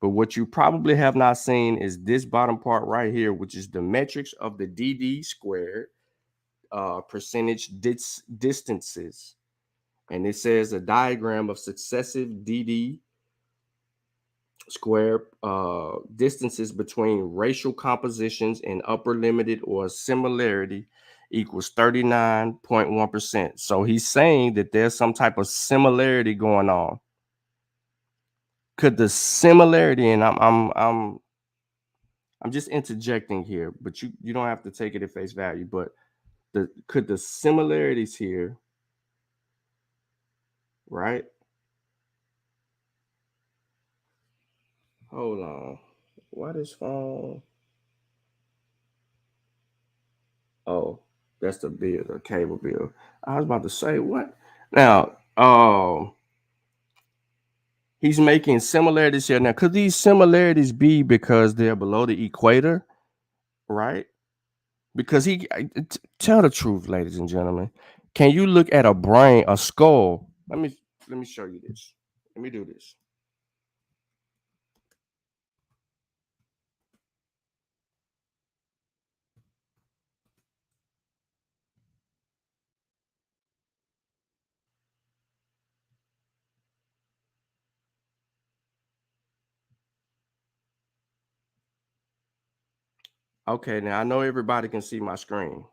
But what you probably have not seen is this bottom part right here, which is the metrics of the DD squared percentage distances. And it says a diagram of successive DD square distances between racial compositions and upper limited or similarity equals 39.1%. So he's saying that there's some type of similarity going on. Could the similarity, and I'm just interjecting here, but you don't have to take it at face value, but could the similarities here, right? Hold on. Why this phone? Oh, that's the bill, the cable bill. I was about to say what? Now, he's making similarities here. Now, could these similarities be because they're below the equator, right? Because tell the truth, ladies and gentlemen. Can you look at a brain, a skull? Let me show you this. Let me do this. Okay, now I know everybody can see my screen.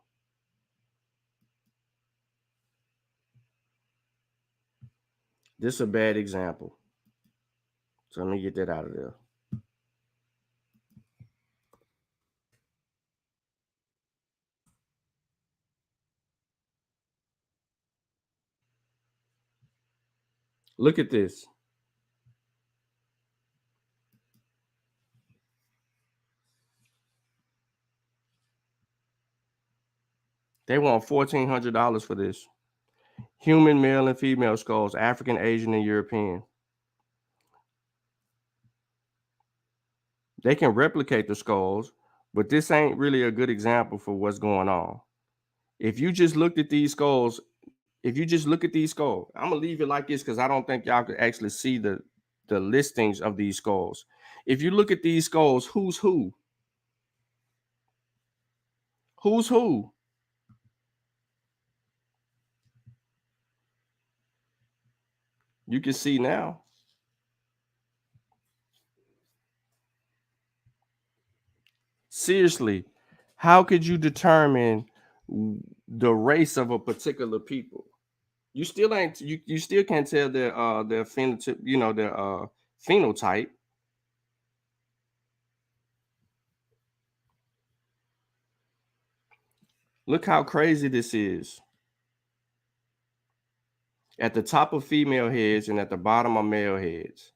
This is a bad example. So let me get that out of there. Look at this. They want $1,400 for this. Human male and female skulls, African, Asian, and European. They can replicate the skulls, but this ain't really a good example for what's going on. If you just looked at these skulls, I'm gonna leave it like this because I don't think y'all could actually see the listings of these skulls. If you look at these skulls, who's who? Who's who? You can see now. Seriously, how could you determine the race of a particular people? You still ain't you still can't tell their phenotype, their phenotype. Look how crazy this is. At the top of female heads and at the bottom of male heads.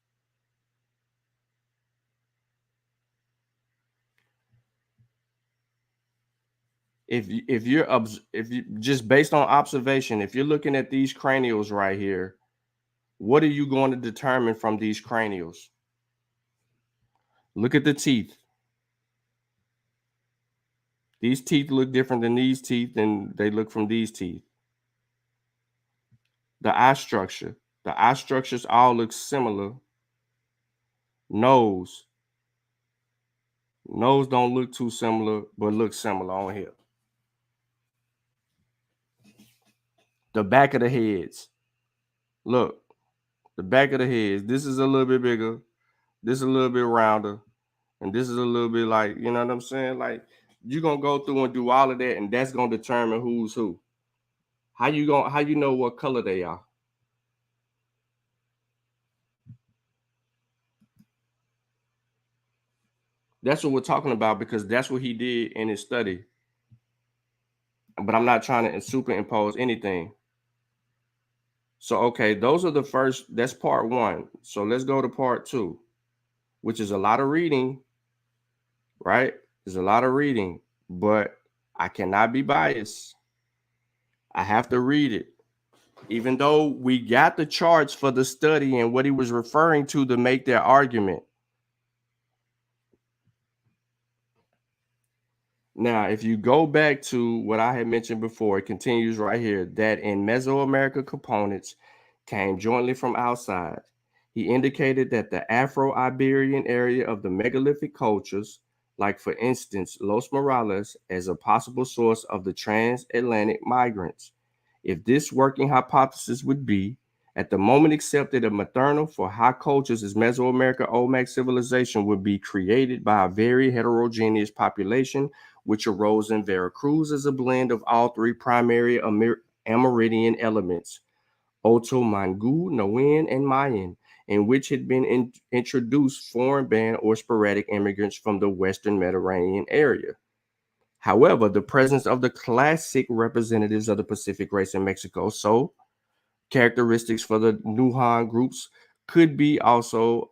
if you just based on observation, if you're looking at these cranials right here, what are you going to determine from these cranials? Look at the teeth. These teeth look different than these teeth, and they look from these teeth. The eye structure. The eye structures all look similar. Nose. Nose don't look too similar, but look similar on here. The back of the heads. Look, the back of the heads. This is a little bit bigger. This is a little bit rounder. And this is a little bit like, you know what I'm saying? Like, you're gonna go through and do all of that, and that's gonna determine who's who. How you know what color they are? That's what we're talking about, because that's what he did in his study. But I'm not trying to superimpose anything. So, okay, those are the first, that's part one. So let's go to part two, which is a lot of reading, right? There's a lot of reading, but I cannot be biased. I have to read it. Even though we got the charts for the study and what he was referring to make their argument. Now, if you go back to what I had mentioned before, it continues right here, that in Mesoamerica components came jointly from outside. He indicated that the Afro-Iberian area of the megalithic cultures, like for instance, Los Morales, as a possible source of the transatlantic migrants. If this working hypothesis would be, at the moment accepted, a maternal for high cultures as Mesoamerica Olmec civilization would be created by a very heterogeneous population, which arose in Veracruz as a blend of all three primary Amerindian elements, Otomangu, Noan, and Mayan, in which had been introduced foreign band or sporadic immigrants from the Western Mediterranean area. However, the presence of the classic representatives of the Pacific race in Mexico, so characteristics for the Nuhan groups, could be also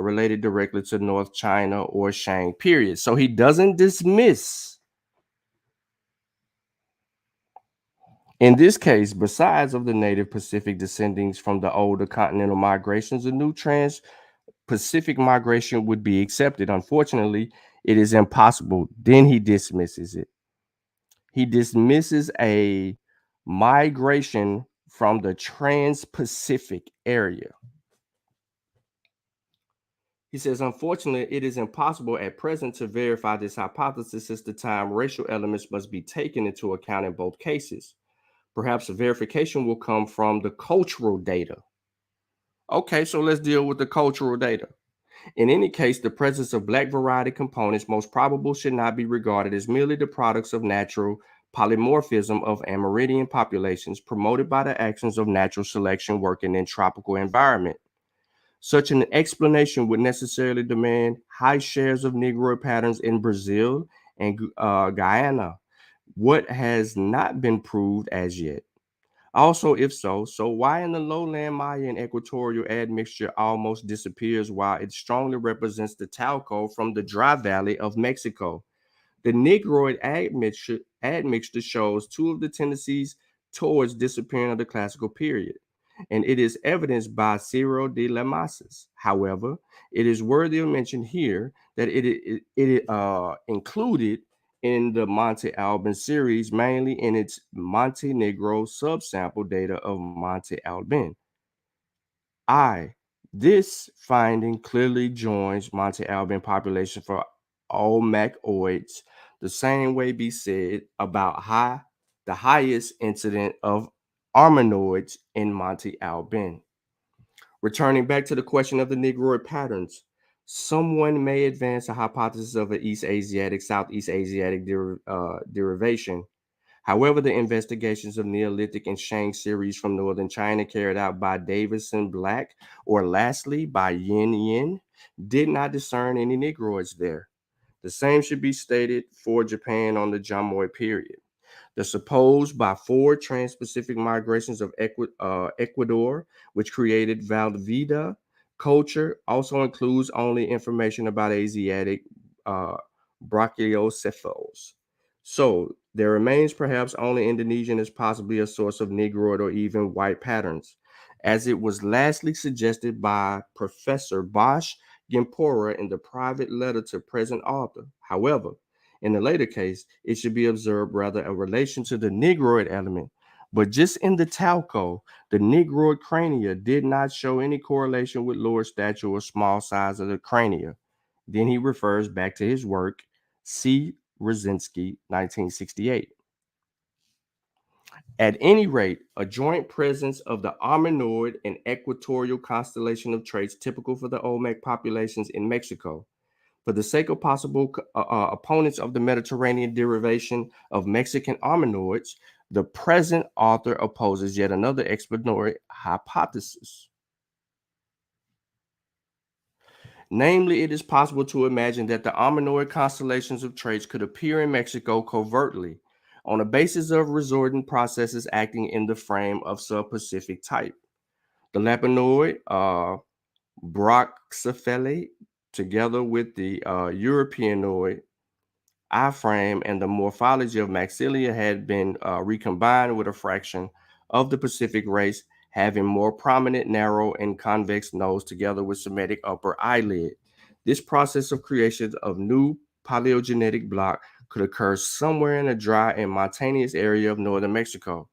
related directly to North China or Shang period. So he doesn't dismiss. In this case, besides of the native Pacific descendings from the older continental migrations, a new trans-Pacific migration would be accepted. Unfortunately, it is impossible. Then he dismisses it. He dismisses a migration from the trans-Pacific area. He says, unfortunately, it is impossible at present to verify this hypothesis since the time racial elements must be taken into account in both cases. Perhaps a verification will come from the cultural data. Okay, so let's deal with the cultural data. In any case, the presence of black variety components most probable should not be regarded as merely the products of natural polymorphism of Amerindian populations promoted by the actions of natural selection working in tropical environment. Such an explanation would necessarily demand high shares of Negroid patterns in Brazil and Guyana, what has not been proved as yet. Also, if so why in the lowland Mayan equatorial admixture almost disappears while it strongly represents the talco from the dry valley of Mexico? The Negroid admixture shows two of the tendencies towards disappearing of the classical period, and it is evidenced by Ciro de la Masas. However, it is worthy of mention here that it included in the Monte Alban series, mainly in its Montenegro subsample data of Monte Alban. This finding clearly joins Monte Alban population for Olmecoids. The same way be said about the highest incident of Armenoids in Monte Alban. Returning back to the question of the Negroid patterns, someone may advance a hypothesis of an East Asiatic, Southeast Asiatic derivation. However, the investigations of Neolithic and Shang series from northern China carried out by Davison Black, or lastly by Yin Yin, did not discern any Negroids there. The same should be stated for Japan on the Jamoy period. The supposed by 4 trans-Pacific migrations of Ecuador, which created Valdivia culture, also includes only information about Asiatic brachiocephals. So there remains perhaps only Indonesian as possibly a source of Negroid or even white patterns, as it was lastly suggested by Professor Bosch Gimpora in the private letter to present author. However, in the later case, it should be observed rather a relation to the Negroid element. But just in the talco, the Negroid crania did not show any correlation with lower stature or small size of the crania. Then he refers back to his work, C. Wierciński, 1968. At any rate, a joint presence of the Armenoid and equatorial constellation of traits typical for the Olmec populations in Mexico. For the sake of possible opponents of the Mediterranean derivation of Mexican Armenoids, the present author opposes yet another explanatory hypothesis. Namely, it is possible to imagine that the Armenoid constellations of traits could appear in Mexico covertly on the basis of resortant processes acting in the frame of subpacific type. The Lapinoid, Broxophelate, together with the Europeanoid I-frame and the morphology of maxilia had been recombined with a fraction of the Pacific race having more prominent narrow and convex nose together with Semitic upper eyelid. This process of creation of new paleogenetic block could occur somewhere in a dry and mountainous area of northern Mexico,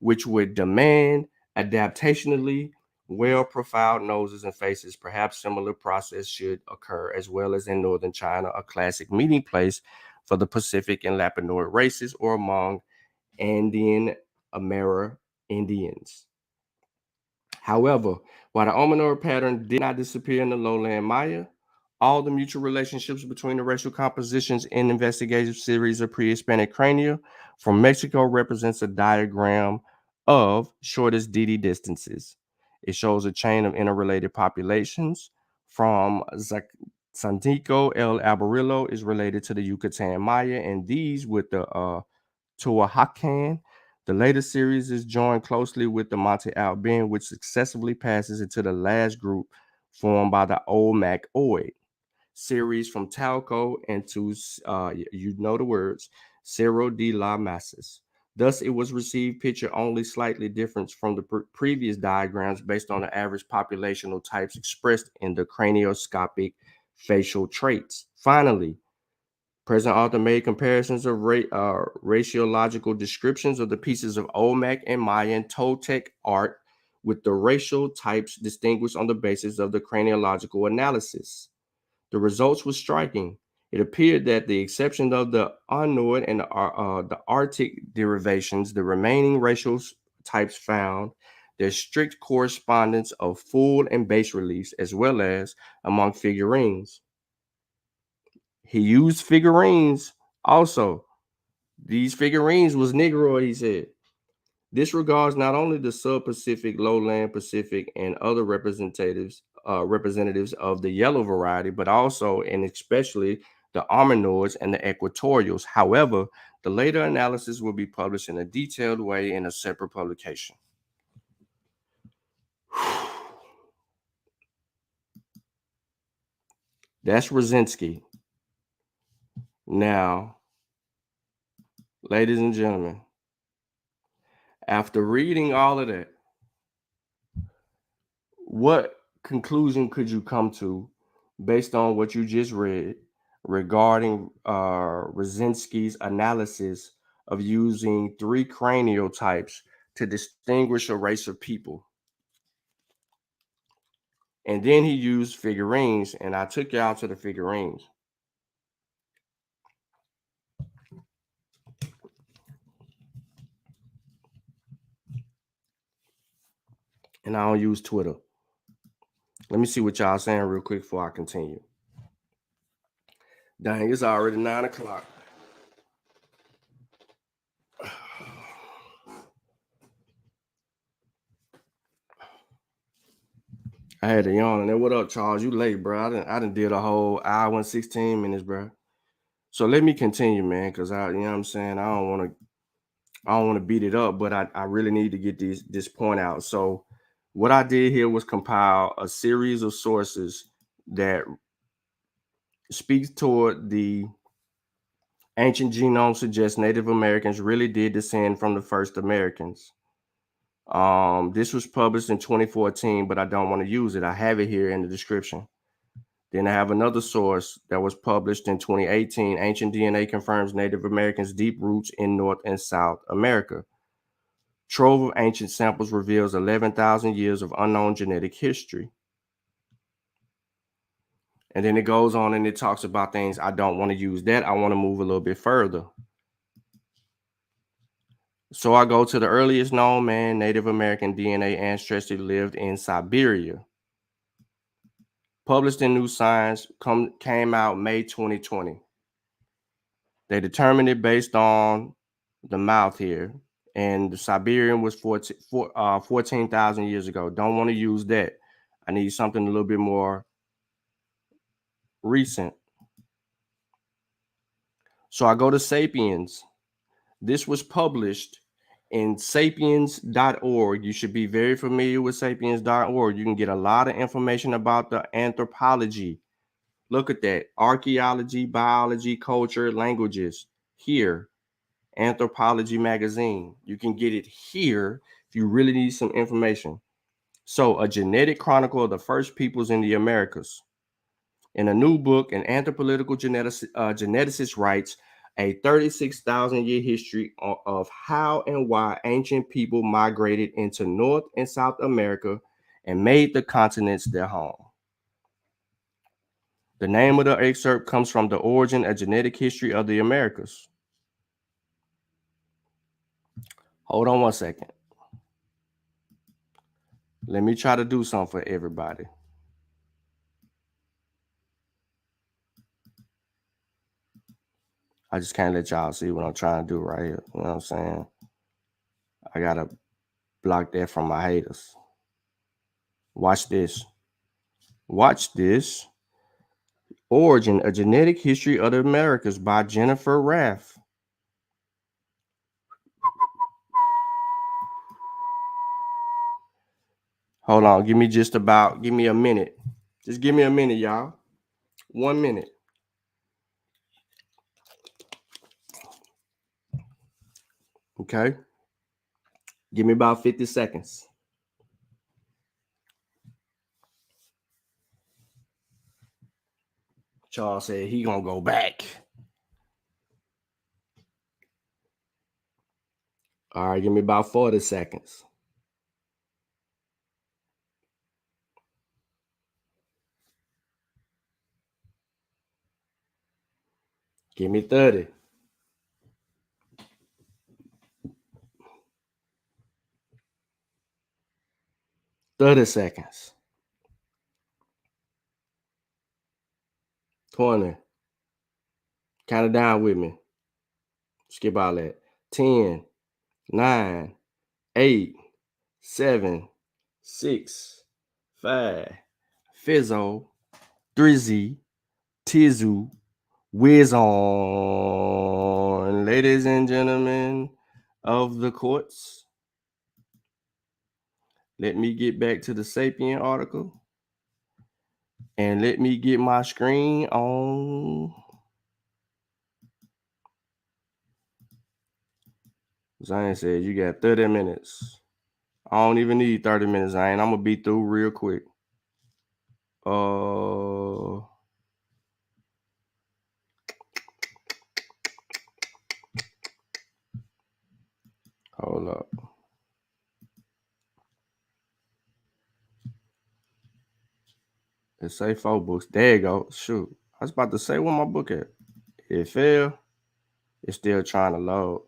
which would demand adaptationally well-profiled noses and faces. Perhaps similar process should occur as well as in northern China, a classic meeting place for the Pacific and Lapinoid races, or among Andean Amerindians. However, while the Armenoid pattern did not disappear in the lowland Maya, all the mutual relationships between the racial compositions in investigative series of pre-Hispanic crania from Mexico represents a diagram of shortest DD distances. It shows a chain of interrelated populations from Santico El Albarillo is related to the Yucatan Maya, and these with the Teotihuacan. The later series is joined closely with the Monte Alban, which successively passes into the last group formed by the Olmec-oid series from Talco and to, you know the words, Cerro de la Masas. Thus, it was received picture only slightly different from the previous diagrams based on the average populational types expressed in the cranioscopic facial traits. Finally, present author made comparisons of raciological descriptions of the pieces of Olmec and Mayan Toltec art with the racial types distinguished on the basis of the craniological analysis. The results were striking. It appeared that the exception of the Arnoid and the Arctic derivations, the remaining racial types found their strict correspondence of full and bas reliefs as well as among figurines. He used figurines also. These figurines was Negroid, he said. This regards not only the sub-Pacific, lowland Pacific, and other representatives of the yellow variety, but also and especially the Armenoids and the equatorials. However, the later analysis will be published in a detailed way in a separate publication. That's Wierciński. Now, ladies and gentlemen, after reading all of that, what conclusion could you come to based on what you just read regarding Wierciński's analysis of using three cranial types to distinguish a race of people? And then he used figurines, and I took y'all to the figurines. And I don't use Twitter. Let me see what y'all saying real quick before I continue. Dang, it's already 9 o'clock. I had to yawn. And then what up, Charles? You late, bro. I done did a whole hour and 16 minutes, bro. So let me continue, man, because you know what I'm saying? I don't want to beat it up, but I really need to get this point out. So what I did here was compile a series of sources that speaks toward the Ancient genome suggests Native Americans really did descend from the first Americans. This was published in 2014, but I don't want to use it. I have it here in the description. Then I have another source that was published in 2018. Ancient DNA confirms Native Americans' deep roots in North and South America. Trove of ancient samples reveals 11,000 years of unknown genetic history. And then it goes on and it talks about things. I don't want to use that. I want to move a little bit further. So I go to the earliest known man, Native American DNA ancestry lived in Siberia. Published in New Science, came out May 2020. They determined it based on the mouth here. And the Siberian was 14,000 years ago. Don't want to use that. I need something a little bit more recent. So I go to Sapiens. This was published in sapiens.org. You should be very familiar with sapiens.org. You can get a lot of information about the anthropology. Look at that. Archaeology, biology, culture, languages. Here, Anthropology magazine. You can get it here if you really need some information. So, a genetic chronicle of the first peoples in the Americas. In a new book, an anthropological geneticist writes a 36,000 year history of how and why ancient people migrated into North and South America and made the continents their home. The name of the excerpt comes from The Origin, a Genetic History of the Americas. Hold on one second. Let me try to do something for everybody. I just can't let y'all see what I'm trying to do right here. You know what I'm saying? I got to block that from my haters. Watch this. Watch this. Origin, a Genetic History of the Americas by Jennifer Raff. Hold on. Give me a minute. Just give me a minute, y'all. 1 minute. Okay. Give me about 50 seconds. Charles said he gonna go back. All right, give me about 40 seconds. Give me 30. 30 seconds. 20. Count it down with me. Skip all that. 10, 9, 8, 7, 6, 5, Fizzo, Drizzy, Tizu, Whiz on. Ladies and gentlemen of the courts, let me get back to the Sapien article. And let me get my screen on. Zion said you got 30 minutes. I don't even need 30 minutes, Zion. I'm gonna be through real quick. Hold up. It say 4 books. There you go. Shoot. I was about to say where my book at. It fell. It's still trying to load.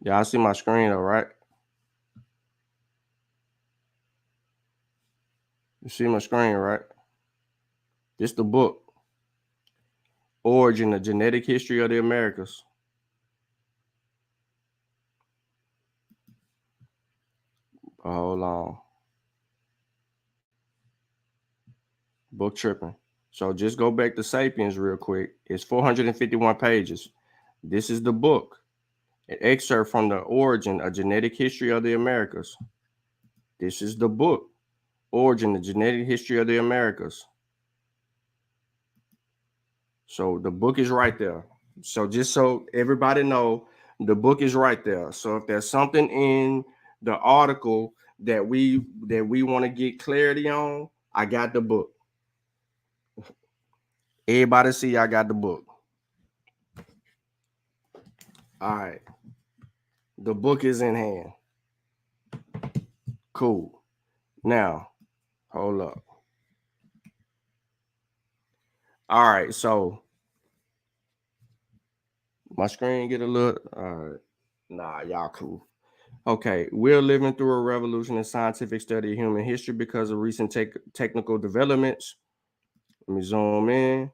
Y'all see my screen though, right? You see my screen, right? This the book. Origin, a Genetic History of the Americas. Hold on. Book tripping. So just go back to Sapiens real quick. It's 451 pages. This is the book, an excerpt from the Origin, A Genetic History of the Americas. This is the book, Origin, the Genetic History of the Americas. So the book is right there. So just so everybody know, the book is right there. So if there's something in the article that we want to get clarity on, I got the book. Everybody see I got the book. All right. The book is in hand. Cool. Now, hold up. All right, so my screen get a little nah, y'all cool. Okay, we're living through a revolution in scientific study of human history because of recent technical developments. Let me zoom in.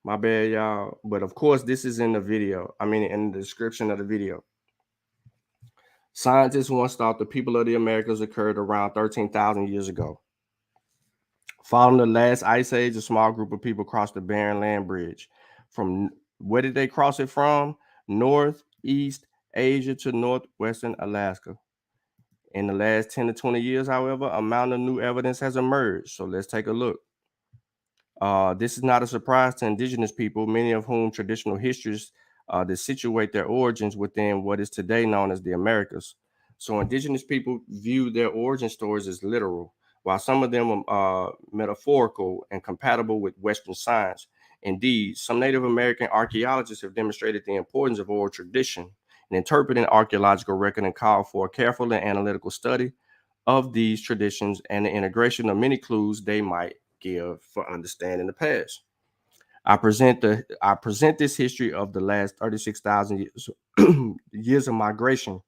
My bad, y'all. But of course, this is in the video. I mean, in the description of the video. Scientists once thought the people of the Americas occurred around 13,000 years ago. Following the last ice age, a small group of people crossed the Barren Land Bridge. From where did they cross it from? Northeast Asia to northwestern Alaska. In the last 10 to 20 years, however, a mountain of new evidence has emerged. So let's take a look. This is not a surprise to indigenous people, many of whom traditional histories that situate their origins within what is today known as the Americas. So indigenous people view their origin stories as literal, while some of them are metaphorical and compatible with Western science. Indeed, some Native American archaeologists have demonstrated the importance of oral tradition in interpreting archaeological record and call for a careful and analytical study of these traditions and the integration of many clues they might give for understanding the past. I present this history of the last 36,000 years, years of migration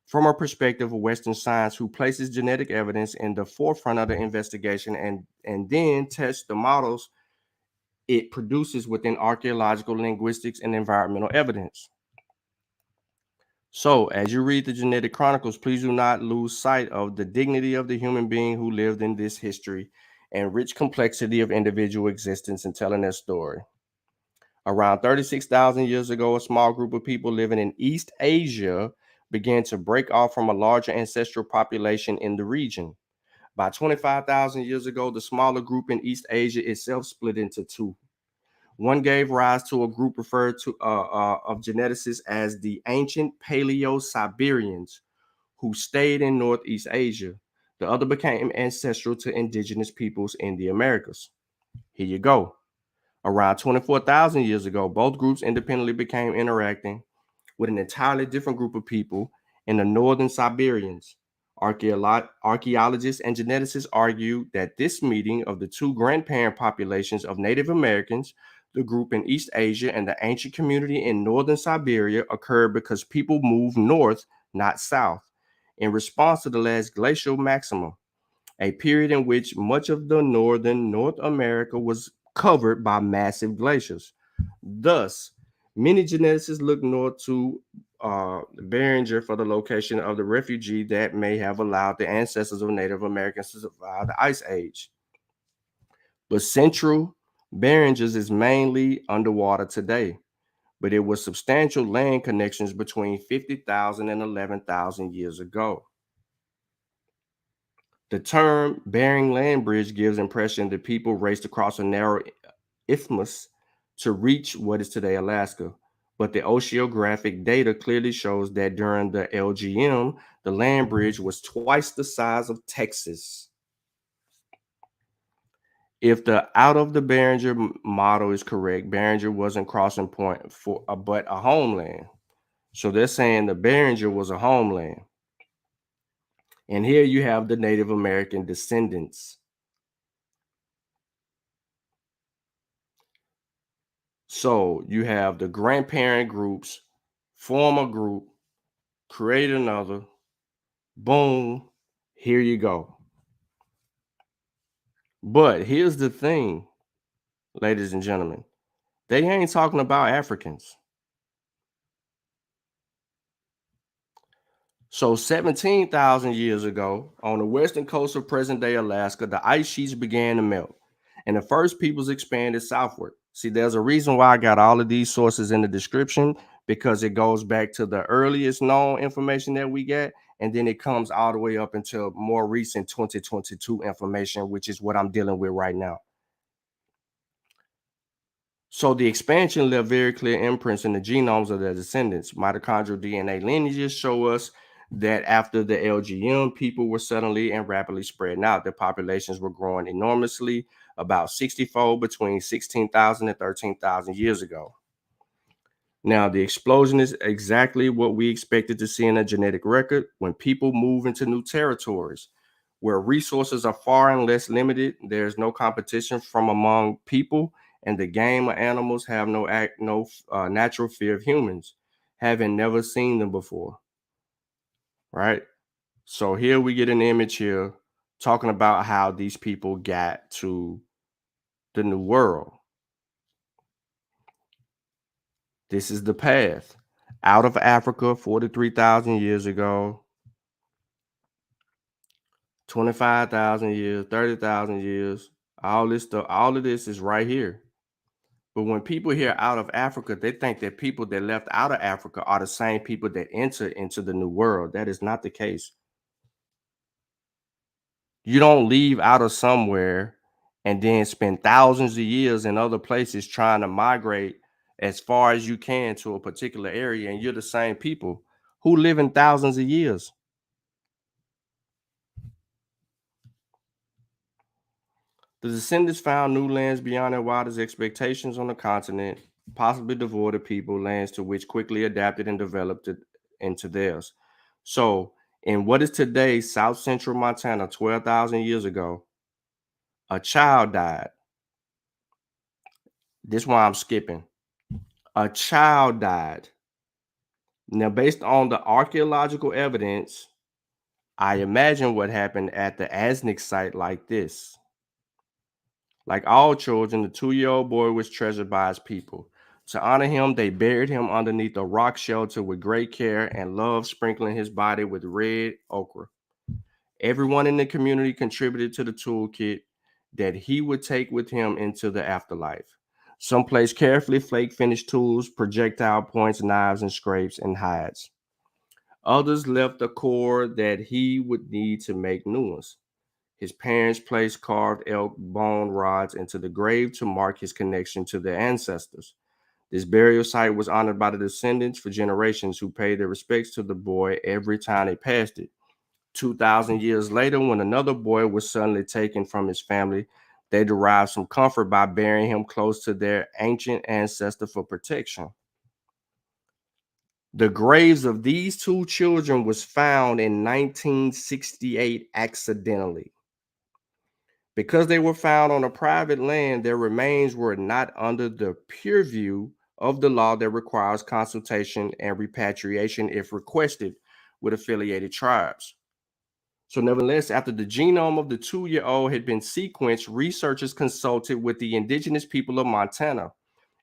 from a perspective of Western science, who places genetic evidence in the forefront of the investigation and then tests the models it produces within archaeological, linguistics, and environmental evidence. So, as you read the genetic chronicles, please do not lose sight of the dignity of the human being who lived in this history and rich complexity of individual existence in telling their story. Around 36,000 years ago, a small group of people living in East Asia began to break off from a larger ancestral population in the region. By 25,000 years ago, the smaller group in East Asia itself split into two. One gave rise to a group referred to of geneticists as the ancient Paleo-Siberians, who stayed in Northeast Asia. The other became ancestral to indigenous peoples in the Americas. Here you go. Around 24,000 years ago, both groups independently became interacting with an entirely different group of people in the northern Siberians. Archaeologists and geneticists argue that this meeting of the two grandparent populations of Native Americans, the group in East Asia and the ancient community in northern Siberia, occurred because people moved north, not south, in response to the last glacial maximum, a period in which much of the northern North America was covered by massive glaciers. Thus, many geneticists look north to Beringer for the location of the refugee that may have allowed the ancestors of Native Americans to survive the Ice Age. But central Beringers is mainly underwater today, but it was substantial land connections between 50,000 and 11,000 years ago. The term Bering Land Bridge gives impression that people raced across a narrow isthmus to reach what is today Alaska. But the oceanographic data clearly shows that during the LGM, the land bridge was twice the size of Texas. If the out of the Beringer model is correct, Beringer wasn't crossing point for but a homeland. So they're saying the Beringer was a homeland. And here you have the Native American descendants. So you have the grandparent groups, form a group, create another, boom, here you go. But here's the thing, ladies and gentlemen, they ain't talking about Africans. So 17,000 years ago, on the western coast of present-day Alaska, the ice sheets began to melt. and the first peoples expanded southward. See, there's a reason why I got all of these sources in the description, because it goes back to the earliest known information that we get, and then it comes all the way up until more recent 2022 information, which is what I'm dealing with right now. So the expansion left very clear imprints in the genomes of their descendants. Mitochondrial DNA lineages show us that after the LGM, people were suddenly and rapidly spreading out. Their populations were growing enormously, about 60-fold between 16,000 and 13,000 years ago. Now, the explosion is exactly what we expected to see in a genetic record when people move into new territories. Where resources are far and less limited, there's no competition from among people, and the game or animals have no natural fear of humans, having never seen them before. Right? So here we get an image here talking about how these people got to the new world. This is the path out of Africa 43,000 years ago, 25,000 years, 30,000 years. All this stuff, all of this is right here. But when people hear out of Africa, they think that people that left out of Africa are the same people that entered into the new world. That is not the case. You don't leave out of somewhere and then spend thousands of years in other places trying to migrate as far as you can to a particular area, and you're the same people who live in thousands of years. The descendants found new lands beyond their wildest expectations on the continent, possibly devoid of people, lands to which quickly adapted and developed it into theirs. So, in what is today South Central Montana 12,000 years ago, a child died. This is why I'm skipping. A child died. Now, based on the archaeological evidence, I imagine what happened at the Asnik site like this. Like all children, the 2-year-old boy was treasured by his people. To honor him, they buried him underneath a rock shelter with great care and love, sprinkling his body with red ochre. Everyone in the community contributed to the toolkit that he would take with him into the afterlife. Some placed carefully flake-finished tools, projectile points, knives, and scrapes, and hides. Others left a core that he would need to make new ones. His parents placed carved elk bone rods into the grave to mark his connection to their ancestors. This burial site was honored by the descendants for generations, who paid their respects to the boy every time they passed it. 2,000 years later, when another boy was suddenly taken from his family, they derived some comfort by burying him close to their ancient ancestor for protection. The graves of these two children was found in 1968 accidentally. Because they were found on a private land, their remains were not under the purview of the law that requires consultation and repatriation if requested with affiliated tribes. So nevertheless, after the genome of the 2-year-old had been sequenced, researchers consulted with the indigenous people of Montana,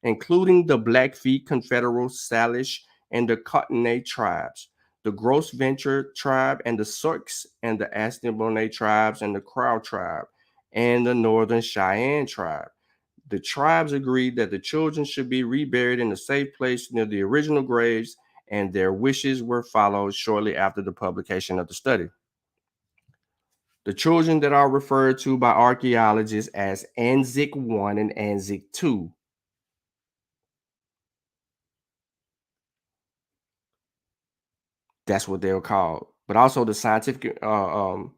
including the Blackfeet, Confederate, Salish, and the Kootenai tribes, the Gros Ventre tribe, and the Sioux, and the Assiniboine tribes, and the Crow tribe, and the Northern Cheyenne tribe. The tribes agreed that the children should be reburied in a safe place near the original graves, and their wishes were followed shortly after the publication of the study. The children that are referred to by archaeologists as Andzik 1 and Andzik 2. That's what they were called. But also the scientific, the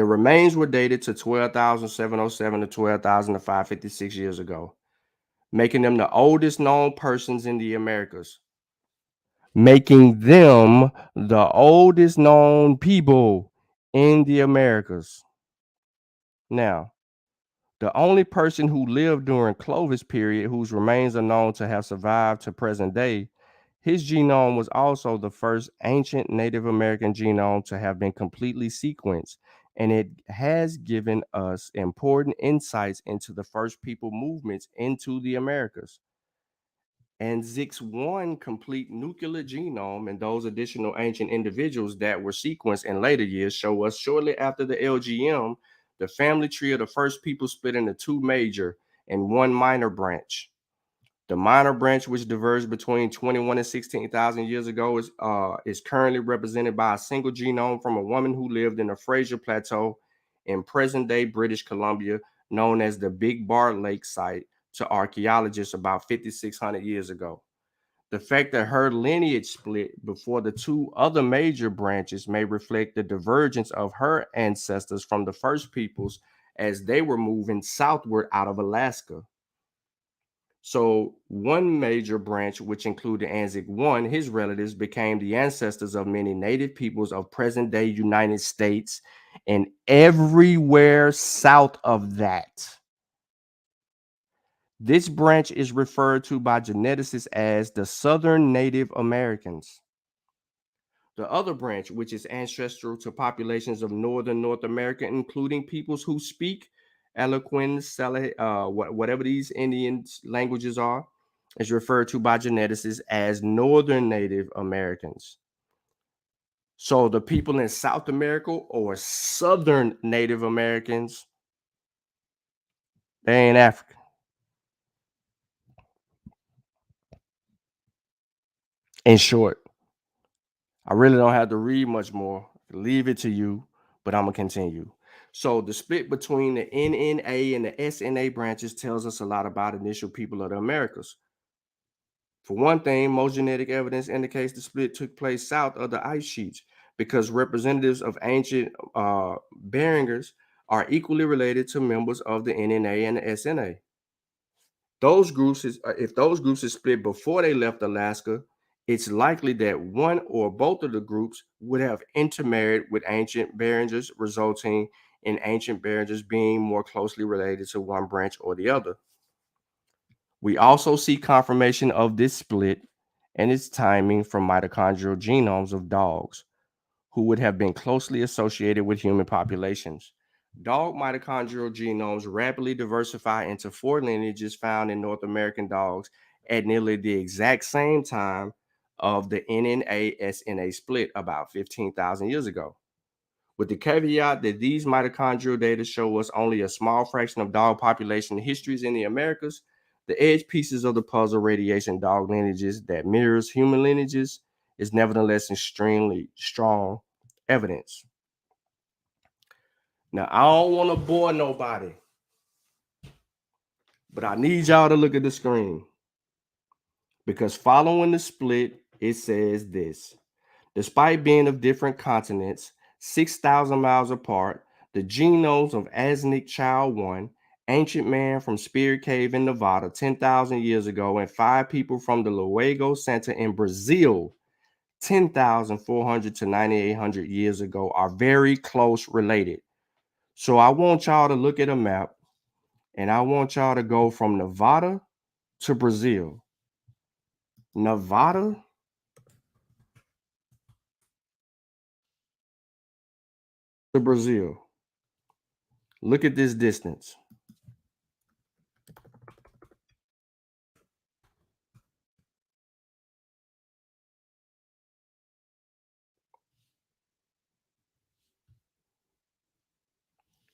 remains were dated to 12,707 to 12,556 years ago, making them the oldest known persons in the Americas. Making them the oldest known people in the Americas. Now, the only person who lived during Clovis period whose remains are known to have survived to present day, his genome was also the first ancient Native American genome to have been completely sequenced, and it has given us important insights into the first people movements into the Americas. And Zix 1 complete nuclear genome and those additional ancient individuals that were sequenced in later years show us shortly after the LGM The family tree of the first people split into two major and one minor branch. The minor branch, which diverged between 21 and 16,000 years ago, is currently represented by a single genome from a woman who lived in the Fraser Plateau in present-day British Columbia, known as the Big Bar Lake site to archaeologists about 5,600 years ago. The fact that her lineage split before the two other major branches may reflect the divergence of her ancestors from the first peoples as they were moving southward out of Alaska. So one major branch, which included Anzac I, his relatives became the ancestors of many native peoples of present-day United States and everywhere south of that. This branch is referred to by geneticists as the Southern Native Americans. The other branch, which is ancestral to populations of northern North America, including peoples who speak Algonquin, whatever these Indian languages are, is referred to by geneticists as Northern Native Americans. So the people in South America or Southern Native Americans, they ain't African. In short, I really don't have to read much more. Leave it to you, but I'm going to continue. So the split between the NNA and the SNA branches tells us a lot about initial people of the Americas. For one thing, most genetic evidence indicates the split took place south of the ice sheets because representatives of ancient Beringers are equally related to members of the NNA and the SNA. If those groups is split before they left Alaska, it's likely that one or both of the groups would have intermarried with ancient Beringers, resulting in ancient Beringers being more closely related to one branch or the other. We also see confirmation of this split and its timing from mitochondrial genomes of dogs, who would have been closely associated with human populations. Dog mitochondrial genomes rapidly diversify into 4 lineages found in North American dogs at nearly the exact same time of the NNA-SNA split about 15,000 years ago. With the caveat that these mitochondrial data show us only a small fraction of dog population histories in the Americas, the edge pieces of the puzzle radiation dog lineages that mirrors human lineages is nevertheless extremely strong evidence. Now, I don't want to bore nobody, but I need y'all to look at the screen because following the split, it says this. Despite being of different continents, 6,000 miles apart, the genomes of Aztec Child 1, ancient man from Spirit Cave in Nevada 10,000 years ago, and 5 people from the Lago Santa in Brazil 10,400 to 9,800 years ago are very close related. So I want y'all to look at a map and I want y'all to go from Nevada to Brazil. Nevada to Brazil. Look at this distance.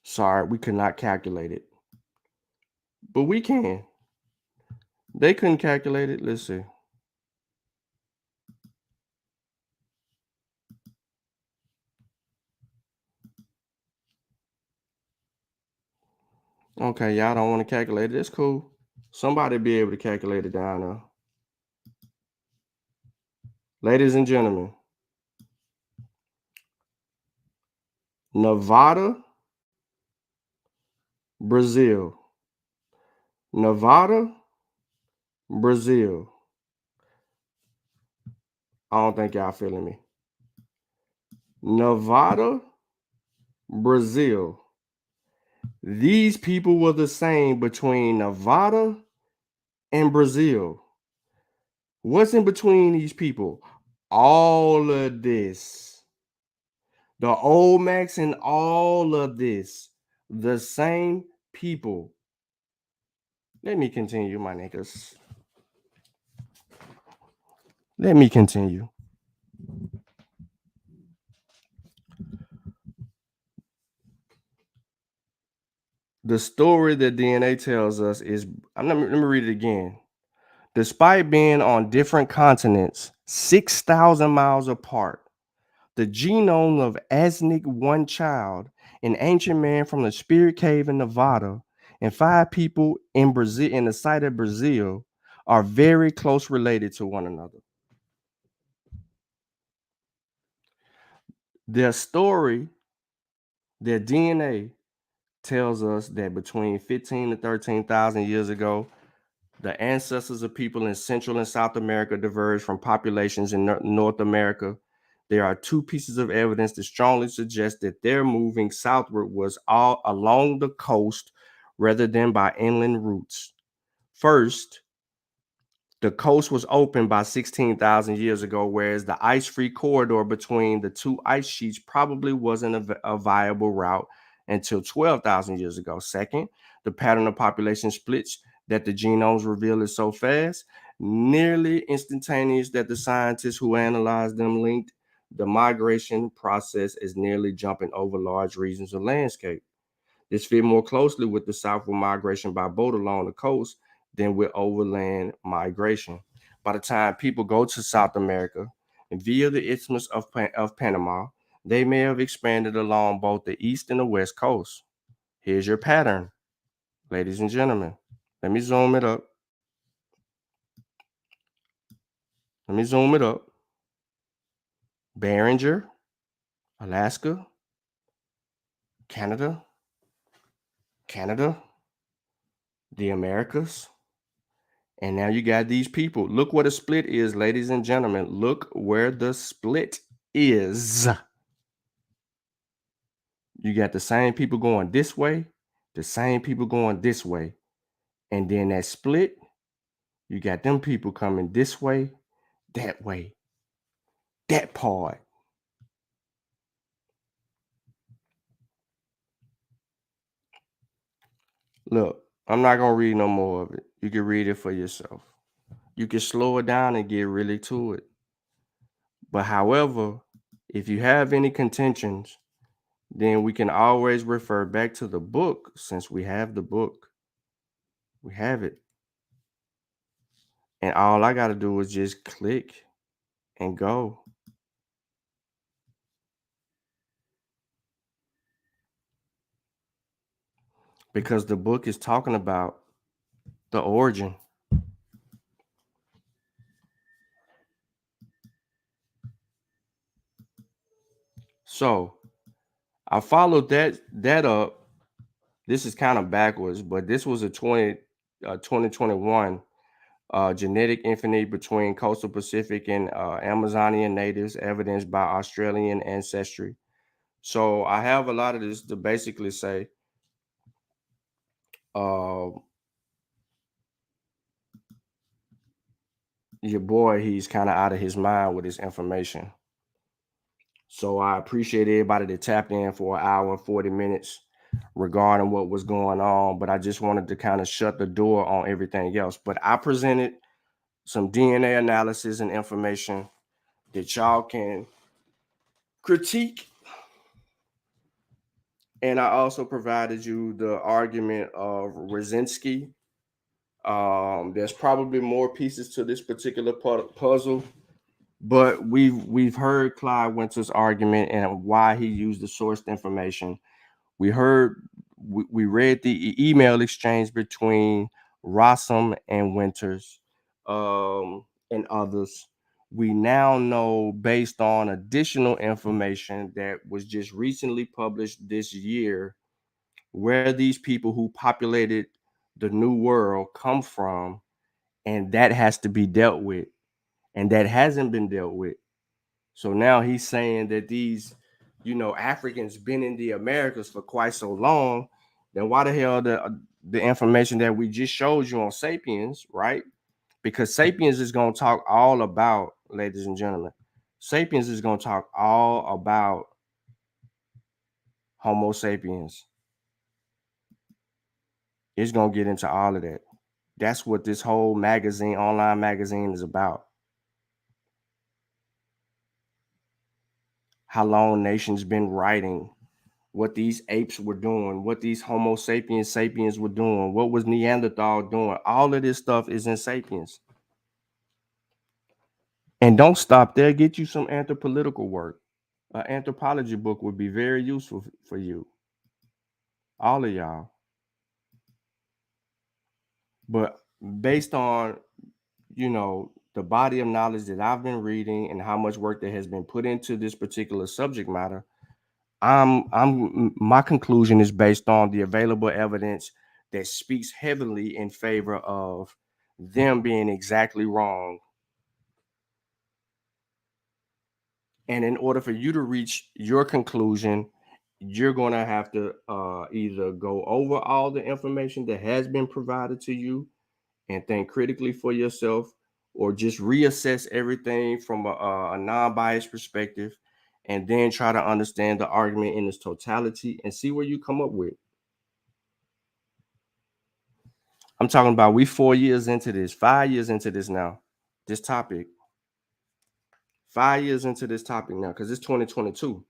Sorry, we could not calculate it. But we can. They couldn't calculate it. Let's see. Okay, y'all don't want to calculate it. It's cool. Somebody be able to calculate it down there. Ladies and gentlemen, Nevada, Brazil. Nevada, Brazil. I don't think y'all feeling me. Nevada, Brazil. These people were the same between Nevada and Brazil. What's in between these people? All of this. The Olmecs and all of this. The same people. Let me continue, my niggas. Let me continue. The story that DNA tells us is, let me read it again. Despite being on different continents, 6,000 miles apart, the genome of Asnik one child, an ancient man from the Spirit Cave in Nevada, and 5 people in Brazil, in the site of Brazil, are very close related to one another. Their story, their DNA tells us that between 15 to 13,000 years ago, the ancestors of people in Central and South America diverged from populations in North America. There are 2 pieces of evidence that strongly suggest that their moving southward was all along the coast rather than by inland routes. First, the coast was opened by 16,000 years ago, whereas the ice-free corridor between the 2 ice sheets probably wasn't a viable route until 12,000 years ago. Second, the pattern of population splits that the genomes reveal is so fast, nearly instantaneous, that the scientists who analyzed them linked the migration process as nearly jumping over large regions of landscape. This fit more closely with the southward migration by boat along the coast than with overland migration. By the time people go to South America and via the Isthmus of Panama, they may have expanded along both the east and the west coast. Here's your pattern, ladies and gentlemen. Let me zoom it up. Let me zoom it up. Beringer, Alaska, Canada, the Americas. And now you got these people. Look what a split is, ladies and gentlemen. Look where the split is. You got the same people going this way, the same people going this way. And then that split, you got them people coming this way, that part. Look, I'm not going to read no more of it. You can read it for yourself. You can slow it down and get really to it. But however, if you have any contentions, then we can always refer back to the book, since we have the book. We have it. And all I got to do is just click and go. Because the book is talking about the origin. So I followed that up. This is kind of backwards, but this was a 2021 genetic infinity between coastal Pacific and Amazonian natives, evidenced by Australian ancestry. So I have a lot of this to basically say, your boy, he's kind of out of his mind with his information. So I appreciate everybody that tapped in for an hour and 40 minutes regarding what was going on. But I just wanted to kind of shut the door on everything else. But I presented some DNA analysis and information that y'all can critique. And I also provided you the argument of Wierciński. There's probably more pieces to this particular puzzle, but we've heard Clyde Winter's argument and why he used the sourced information. We read the email exchange between Rossum and Winters, and others. We now know, based on additional information that was just recently published this year, where these people who populated the New World come from, and that has to be dealt with, and that hasn't been dealt with. So now he's saying that these, Africans been in the Americas for quite so long. Then why the hell the information that we just showed you on Sapiens, right? Because Sapiens is going to talk all about, ladies and gentlemen, Sapiens is going to talk all about Homo sapiens. It's going to get into all of that. That's what this whole magazine, online magazine, is about. How long nations been writing what these apes were doing, what these Homo sapiens were doing, what was Neanderthal doing. All of this stuff is in Sapiens. And don't stop there. Get you some anthropolitical work. An anthropology book would be very useful for you. All of y'all. But based on, the body of knowledge that I've been reading and how much work that has been put into this particular subject matter, my conclusion is based on the available evidence that speaks heavily in favor of them being exactly wrong. And in order for you to reach your conclusion, you're going to have to either go over all the information that has been provided to you and think critically for yourself, or just reassess everything from a non-biased perspective, and then try to understand the argument in its totality and see where you come up with. I'm talking about we 4 years into this, 5 years into this now, this topic. 5 years into this topic now, because it's 2022.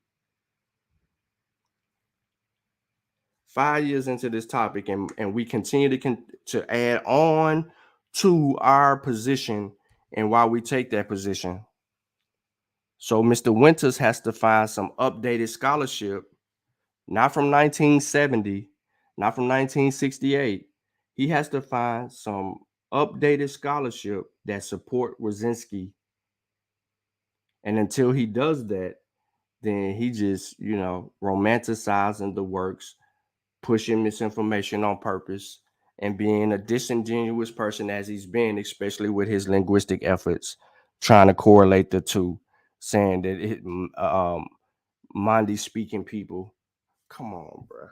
5 years into this topic, and we continue to add on to our position and why we take that position. So Mr. Winters has to find some updated scholarship, not from 1970, not from 1968. He has to find some updated scholarship that support Wierciński. And until he does that, then he just, romanticizing the works, pushing misinformation on purpose, and being a disingenuous person as he's been, especially with his linguistic efforts, trying to correlate the two, saying that Mandi speaking people. Come on, bro.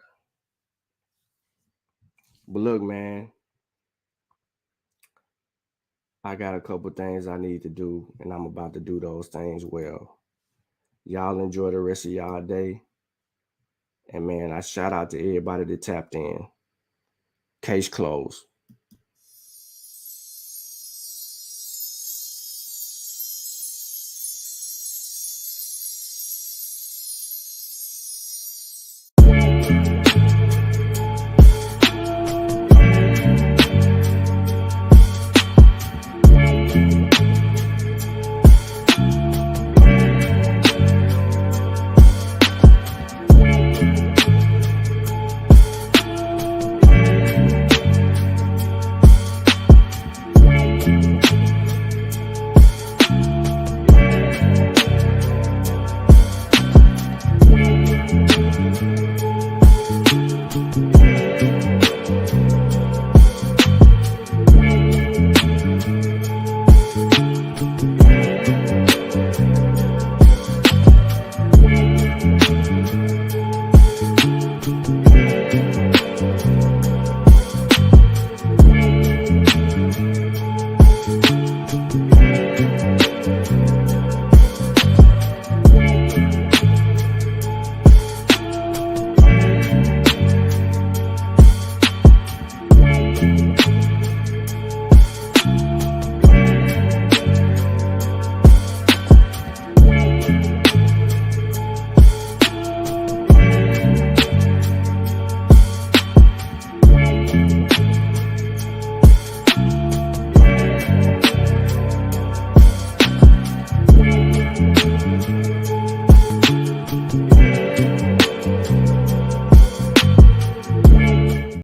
But look, man, I got a couple things I need to do, and I'm about to do those things well. Y'all enjoy the rest of y'all day. And man, I shout out to everybody that tapped in. Case closed.